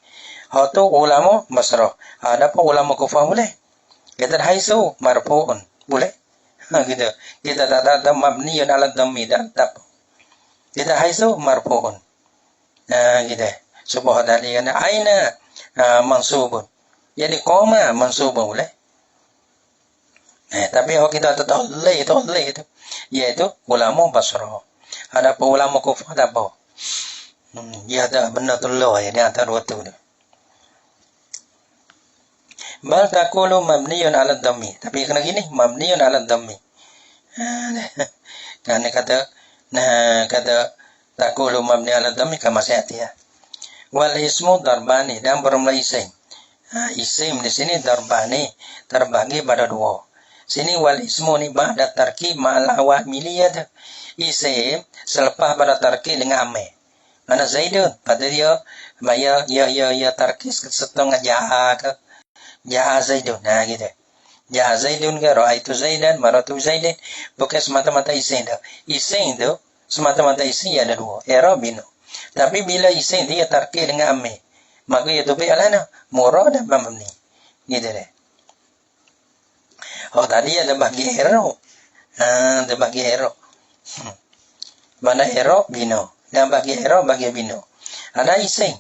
tu ulama Basrah ada pun ulama Kufah boleh kata haisu marfu'un boleh gitu kita tak ada mabniyun ala dhammi dan tak kita haisu marfu'un gitu subah dari aina mansubun jadi koma mansubun boleh tapi kalau kita tahu leh itu yaitu ulama Basrah ada pun ulama Kufah tak apa dia ada benda tu loh ya dia antara dua tu bal taqulu mabniyun ala dhammi tapi kena gini mabniyun ala dhammi kan kata taqulu mabni ala dhammi kama sayati ya wal ismu darbani dan bermula isim isim di sini darbani terbagi pada dua sini wal ismu ni ba'da tarkib ma'al awamiliyah isim selepas pada tarkib dengan amil mana zaidun pada dia ya tarkis setengah jaha zaidun gitu jaha zaidun ke ra'aitu zaidan maratu zaidin bukan semata-mata isim tu semata-mata isim ada dua i'rab bina tapi bila isim dia tarkib dengan amil maka ia tu bi'alana murad dan mabni gitu deh Oh tadi ada bagi hero. Ada bagi hero. Mana hero bino. Dan bagi hero bagi bino. Ada ising.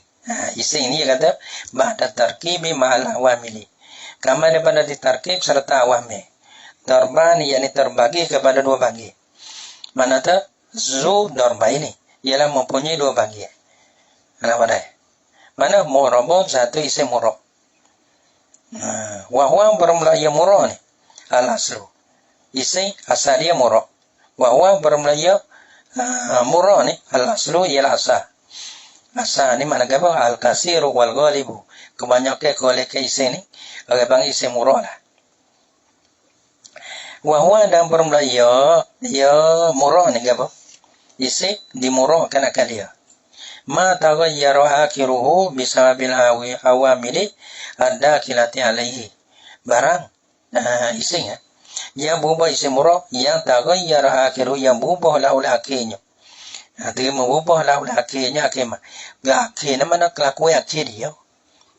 Ising ini kata ba'da tarkibi ma'al awamili. Kama daripada ditarkib serta awami. Darbani yakni terbagi kepada dua bagi. Mana tu zu darba ini ialah mempunyai dua bagi. Kenapa dah? Mana murabun satu isim murab. Wahwa bermula ia murab ni. Al-aslu. Isim asal dia murab. Wahwa bermula ia murab ni. Al-aslu ialah asal. Asal ni mana kata al-kasiru wal-ghalibu. Kebanyakan oleh ke isim ni. Orang panggil isim murab lah. Wahwa dan bermula ia murab ni kata. Isim dimurabkan akan dia. Ma taghayyara akhiruhu bisababil awamili ad-dakhilati alaihi. Barang isim yang berubah isim murab yang taghayyara akhiruhu yang berubah laul akhirnya. Dia mengubah laul akhirnya akhirnya. Akhirnya mana kelakuan akhir dia.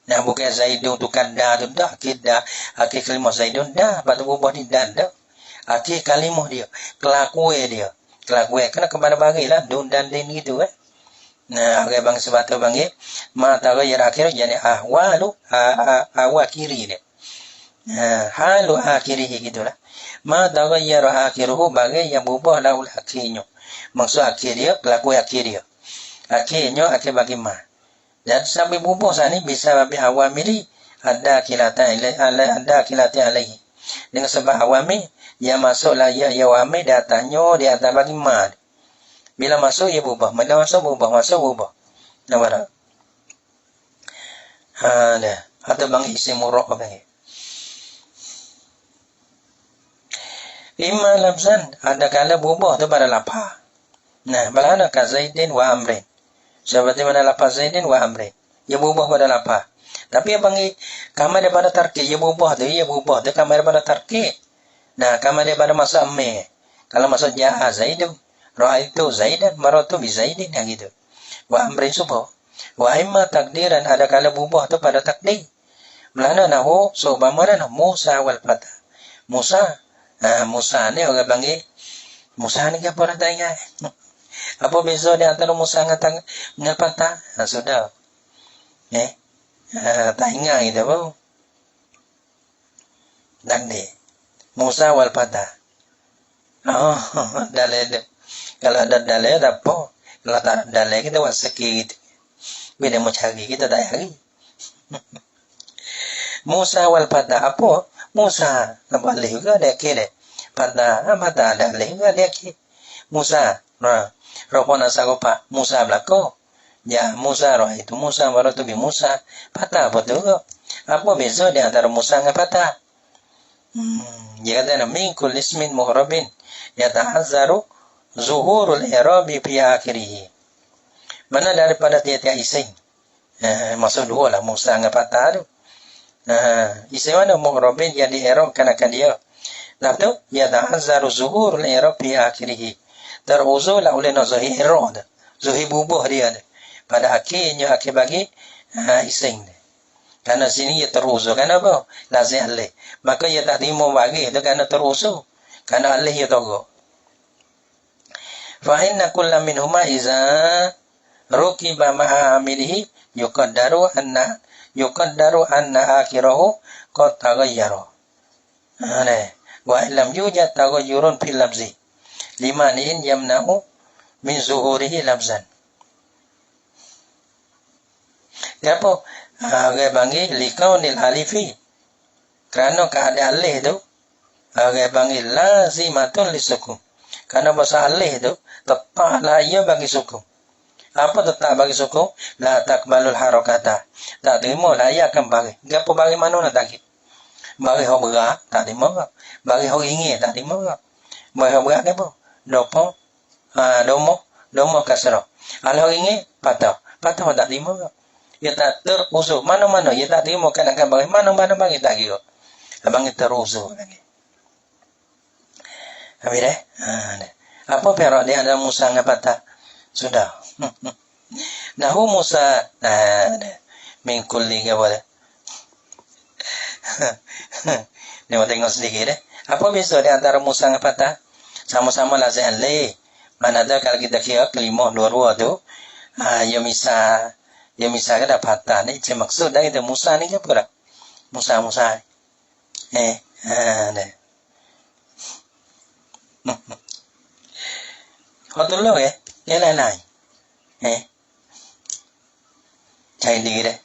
Nah bukan Zaidun tu kan dah tu dah akhir kalimah Zaidun dah patut berubah ni dah. Akhir kalimah dia, kelakuan dia. Kelakuan kena kepada bagilah dun dan din gitu kan. Nah, orang bang sebab tu panggil ma taghayyar akhir jadi ahwalu awakiri dia. Halu akhirih gitulah. Ma taghayyar akhiruhu bagai yang berubah laul akhirnya. Maksud akhir dia, kelakuan akhir dia. Akhirnya akhir bagi ma. Dan sampai berubah sana bisa bagi awamili ada kilatan alaihi. Dengan sebab awamil yang masuklah ya awamil di atasnya di atas bagi ma. Bila masuk, ia berubah. Bila masuk, berubah. Nampak tak? Dah. Atau bang isim murab apa ni? Imma lafzan. Ada kala berubah tu pada lapar. Nah, balana ka Zaidin wa Amrin. Seperti mana lapar Zaidin wa Amrin. Ia berubah pada lapar. Tapi yang panggil, kamar daripada tarkib. Ia berubah tu kamar daripada tarkib. Nah, kamar daripada masuk amir. Kalau masuk ja'a Zaidun. Ra'aitu Zaidan maratu bi Zaidin yang gitu. Wa amrin subha. Wa imma takdiran ada kala berubah tu pada takdir. Melana nahu subhamana Musa wal fata. Musa ni orang panggil Musa ni apa orang tanya? Apa beza di antara Musa dengan fata? Sudah. Tak ingat gitu apa? Takdir. Musa wal fata. Dalil. Kalau ada dalil tak apa. Kalau tak ada dalil kita buat sikit. Bila mau cari kita tak cari. Musa wal fata apa? Musa nampak leh juga dia kira. Fata ada leh juga dia kira. Musa. Ropo nasa ko pa. Musa belako. Ya Musa roh itu Musa baru tu bi Musa. Fata apa tu? Apa beza di antara Musa dengan fata? Dia kata min kulli ismin muhrabin yatahazzaru zuhurul i'rabi fi akhirih. Mana daripada tiap-tiap isim. Maksud dua lah Musa dengan Fatah tu. Isim mana mu'rabin yang di-i'rabkan akan dia. Lepas tu yatahazzaru zuhurul i'rab fi akhirih. Teruzul oleh zahir i'rab. Zahir bubuh dia. Pada akhirnya akhir bagi isim. Karena sini ia teruzul. Kenapa? Lazim alih. Maka ia tak terima bagi itu karena teruzul. Karena alih ia togok. Fa inna kulla minhuma iza rukiba ma'a amilihi yuqaddaru anna akhirahu qad taghayyara. Wa illam yujad taghayyurun fil lafzi limanin yamna'u min zuhurihi lafzan. Kenapa? Orang panggil likaunil alifi. Kerana keadaan alih tu orang panggil lazimatun lisukun. Karena bahasa alih tu tetaplah ia bagi suku. Apa tetap bagi suku? La takbalul harakata. Tak terima lah ia akan bagi. Apa bagi mana nak tak? Bagi hok berat tak terima ke? Bagi hok ingin tak terima ke? Bagi hok berat apa? Domo kasrah. Kalau hok ingin patah tak terima ke? Ia tak terusul. Mana-mana ia tak terima kan akan bagi mana-mana bagi tak kira. Abang terusul lagi. Habis dah? Apa perak dia ada Musa dengan Fatah? Sudah. Nahu Musa. Min kulli ke boleh. Dia mau tengok sedikit dah. Apa beza di antara Musa dengan patah? Sama-sama lazim alih. Mana ada kalau kita kira kelima dua-dua tu, ya misal kada patah ni. Cuma maksud dah kita Musa ni ke apa? Musa. Deh. Kau tu lo ya lain. Cai diri deh.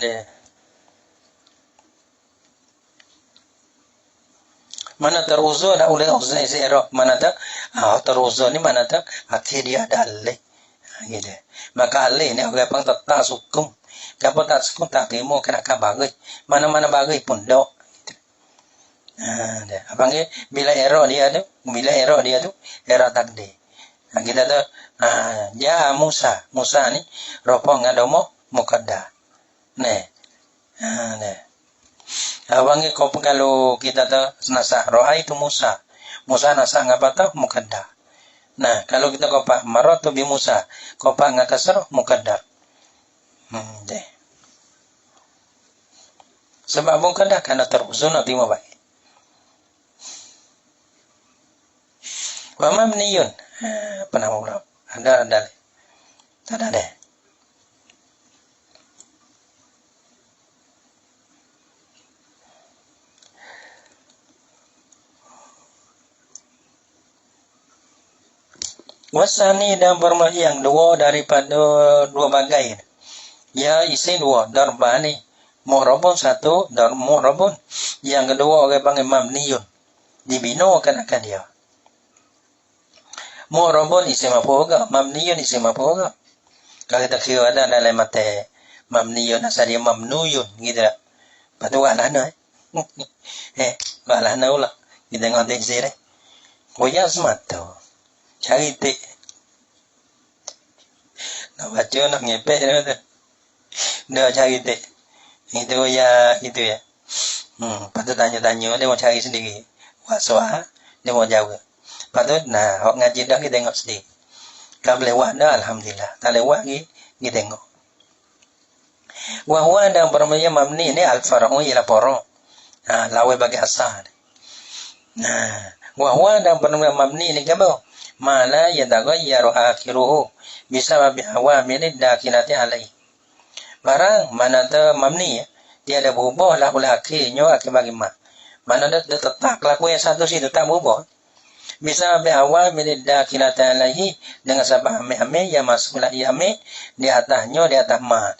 Deh. Mana teruzur dah oleh uzai zero mana tak teruzur ni mana tak akhir dia ada alih gitu. Maka alih ni orang pang tak sukum kapan tak sukum tak terima kena bagai mana-mana bagai pun dok gitu. Deh abang bila error dia tu error takdir. Kita tu ya Musa ni ropong ngadomo muqaddar nih abang kalau kita tu nasah roha itu Musa nasah ngapa tahu muqaddar. Nah kalau kita kopak maratu bi Musa kopak ngakasar muqaddar. Deh. Sebab muqaddar karena terusun nanti mau baik. Wa mabniyun pernah ulang ada tak ada deh. Wasani dan bermakna yang dua daripada dua bagai. Ya isi dua darbani. Mu'rabun satu dan mu'rabun. Yang kedua orang panggil mabniyun. Dibinakan akan dia. Mu'rabun isi apa juga, mabniyun isi apa juga. Kalau kita kira ada dalam mata mabniyun asal dia mamnuyun gitu lah. Patu alana alana ulah. Kita ngerti sini. Koyak semata. Cari tik. Nak baca nak ngepek dah cari tik. Itu ya. Patut tanya-tanya dia mau cari sendiri. Waswa dia mau jawab. Patut hok ngaji dah kita tengok sendiri. Kalau lewat dah alhamdulillah. Tak lewat kita tengok. Wahwa dan bermakna mabni ni al-far'u ialah porong. Lawan bagi asal. Wahwa dan bermakna mabni ni apa? Mala yataghayyaru akhiruhu bisababi awamil dakinati alai. Barang mana tu mabni dia ada berubah lah oleh akhirnya akibat ma. Mana dia tetap laku yang satu situ tak berubah. Bisababi awamil dakinati alai dengan sebab ame yang masuk lagi ame di atasnya di atas ma.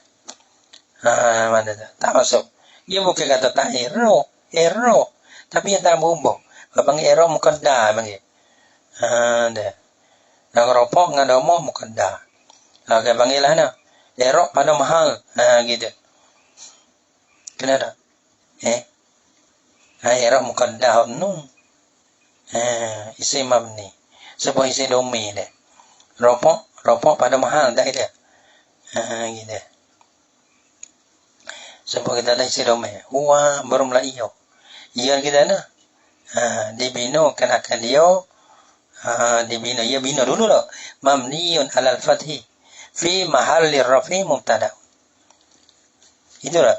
Mana tu tak masuk. Dia bukan kata tak error tapi yang tak berubah. Abang error muqaddar panggil. Dah. Nak ropok ngadomo muqaddar. Okey panggillah nah. Erok pada mahal. Gitu. Kenapa? Erok muqaddar nu. Isi mabni. Sebab isi domi dah. Ropok pada mahal dah dia. Gitu. Sebab kita dah isi domi. Wah, baru mulai iyo. Iya kita nah. Dibino kenakan dia. Dibina ya bina dulu loh. Mabniyun alal fathi fi mahalli rafi mubtada. Itulah.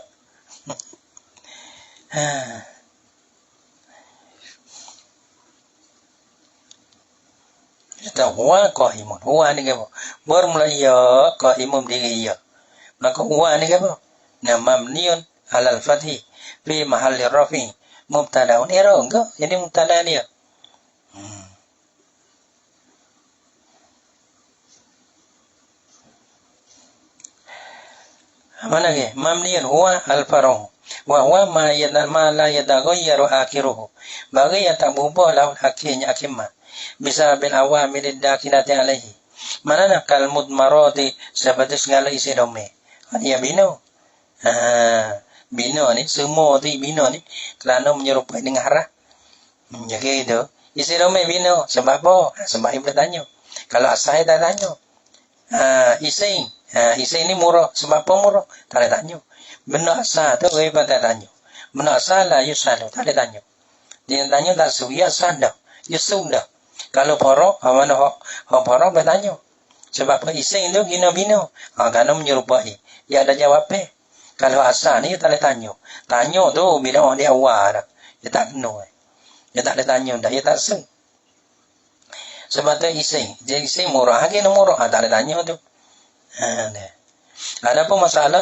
Kita huwa qa'imun. Huwa ni apa? Bermula ya qa'imun diri ya. Maka huwa ni apa? Mabniyun alal fathi fi mahalli rafi mubtada. Ini era enggak? Jadi mubtada dia. Mana ke? Mabniyan huwa al-far'u wa huwa ma la yataghayyaru akhiruhu. Bagi yang tak berubah lawan akhirnya akimah. Bisa bil awamil dakinati alaihi. Mana nak kal mudmarati seperti segala isi domain. Dia bina. Bina ni semua ti bina ni kerana menyerupai dengan arah. Jadi itu isi domain bina sebab apa? Sebab ibu tanya. Kalau saya tak tanya. Isi ini murah. Sebab apa murah? Tak ada tanya. Benar asal tu kita tak tanya. Benar asal lah yusal. Tak ada tanya. Dia tanya tak suya sadar. Yusuf dah. Kalau porok, mana porok bertanya. Sebab apa isi itu bina-bina. Kerana menyerupai. Dia ada jawab. Kalau asal ni, tak boleh tanya. Tanya tu, bila orang dia awal dah. Dia tak kena. Dia tak boleh tanya dah. Dia tak sen. Sebab tu ising. Dia ising murah. Hagi nak murah. Tak boleh tanya tu. Ada pun masalah.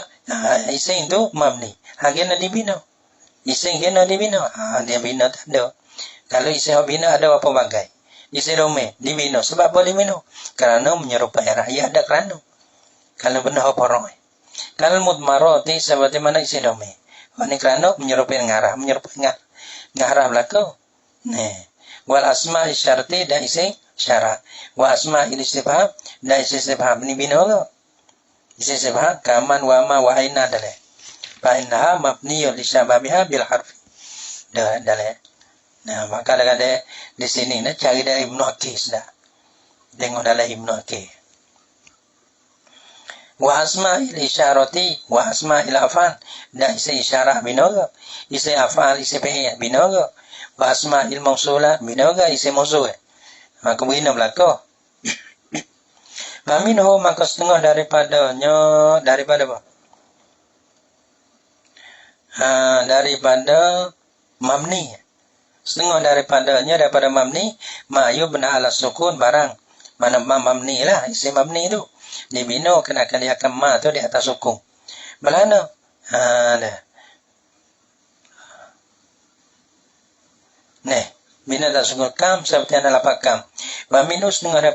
Ising tu, mabni. Hagi nak dibina. Ising kena dibina. Dia bina tak ada. Kalau ising bina ada apa bagai. Ising domeh dibina. Sebab boleh dibina. Kerana menyerupai rakyat ada kerana. Kalau benar apa orang. Kalau mudmarati seperti mana isi domeh. Ini kerana menyerupai ngarah. Menyerupai ngarah belakang. Wal asma isyarti dan isi syarat. Wa asma istifham dan isi istifham. Ini bina ke? Isi istifham. Kaman wa ma wa aina dalih. Fa'innaha mabniyun li syababiha bil harfi. Dalih. Nah, maka ada di sini. Cari dari Ibnu Aqis dah. Tengok dalam Ibnu Aqis. Wa asma'il isyarati wa asma'il af'al dan isi isyarah binaga isi af'al isi fi'il binaga wa asma'il mausulat binaga isi mausul maka bina belaka maminhu maka setengah daripadanya daripada apa daripada mamni setengah daripadanya daripada mamni ma yubna ala sukun barang mana mamni lah isi mamni itu dibina kenakan dia akan ma tu di atas sukun. Belana? Dah. Bina atas sukun kam seperti yang lapak kam. Wa minus setengah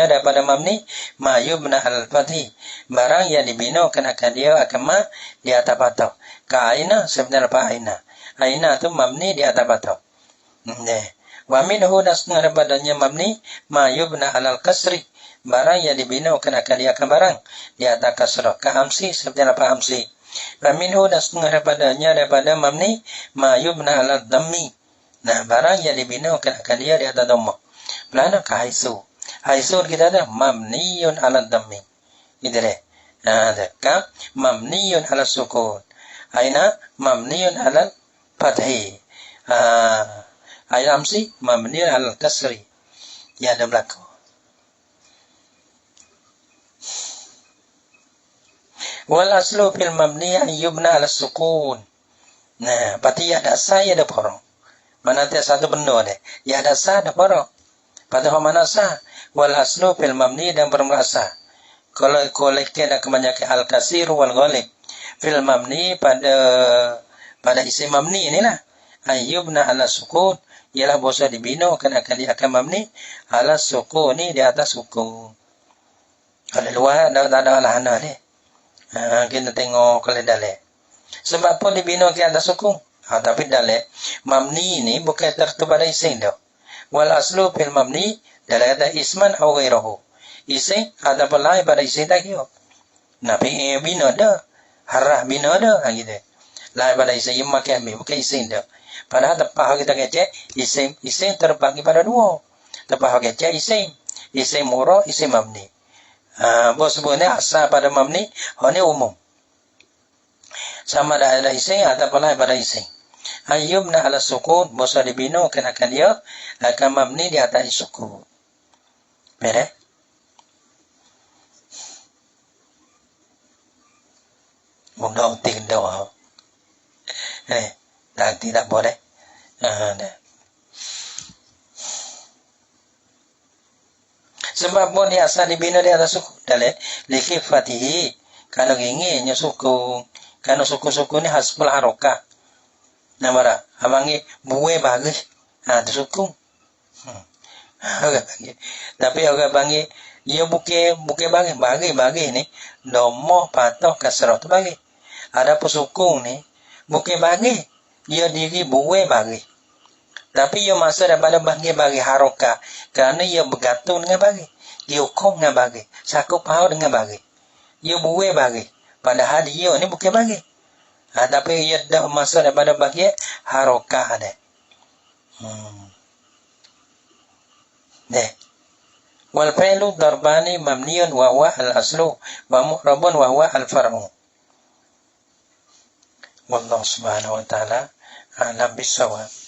daripada mamni ma yubna al-fathi. Barang yang dibina kenakan dia akan ma di atas patah. Ka aina seperti lapak aina. Aina tu mamni di atas patah. Wa minhu setengah daripadanya mamni ma yubna al-kasri. Barang yang dibina kenakan dia akan barang di atas kasrah. Ka hamsi seperti apa hamsi. Wa minhu dan setengah daripada mamni ma yubna ala dhammi. Nah, barang yang dibina kenakan dia di atas dhamma. Belana ka haisu. Haisu kita ada mamniyun ala dhammi. Itu deh. Ka mamniyun ala sukun. Aina mamniyun ala fathi. Aina hamsi mamniyun ala kasri. Ya ada belakang. Wal aslu fil mabni yubna ala sukun. Nah, berarti ya dasar ya ada porong. Mana tiada satu benda deh. Ya dasar ada porong. Pada mana sah? Wal aslu fil mabni dan bermerasa. Kalau kolektif dan kebanyakan al kasir wal ghalib. Fil mabni pada isim mabni inilah. Ayyubna ala sukun. Ialah bosa dibina akan dia akan mabni ala sukun ni di atas sukun. Kalau luar tak ada alahana deh. Kita tengok kalau dalil. Sebab apa dibina ke atas sukun? Tapi dalil mamni ini bukan tertutup pada isim dah. Wal aslu fil mamni dalil ada isman aw ghairahu. Isim ada lain pada isim tak kira. Nabi bina dah. Harah bina dah gitu. Lain pada isim makan bukan isim dah. Padahal tepat kita kecek isim terbagi pada dua. Tepat kecek isim murah, isim mamni. Bos sebenarnya asal pada mamni ini umum. Sama ada isim atau lain pada isim. Ayyubna ala sukun bosa dibina kenakan dia akan mamni di atas sukun. Beres? Mudah utik dah. Tidak boleh. Sebab pun dia asal dibina di atas suku. Dalil likifatihi. Kalau ingin suku. Kalau suku-suku ni hasbul harokah. Namara. Abangi buwe bagus. Itu suku. Tapi orang bagi. Ia buke bagi ni. Domo patoh kasrah tu bagi. Ada pun suku ni. Buke bagi. Ia diri buwe bagi. Tapi ia masuk daripada bagi harokah. Kerana ia bergantung dengan bagi. Ia hukum dengan bagi. Sakup pahau dengan bagi. Ia buwe bagi. Padahal dia ni bukan bagi. Tapi ia dah masuk daripada bagi harokah ada. Wal fi'lu darbani mamniyun wa huwa al-aslu wa mu'rabun wa huwa al-far'u. Wallahu subhanahu wa ta'ala a'lam bis-shawab.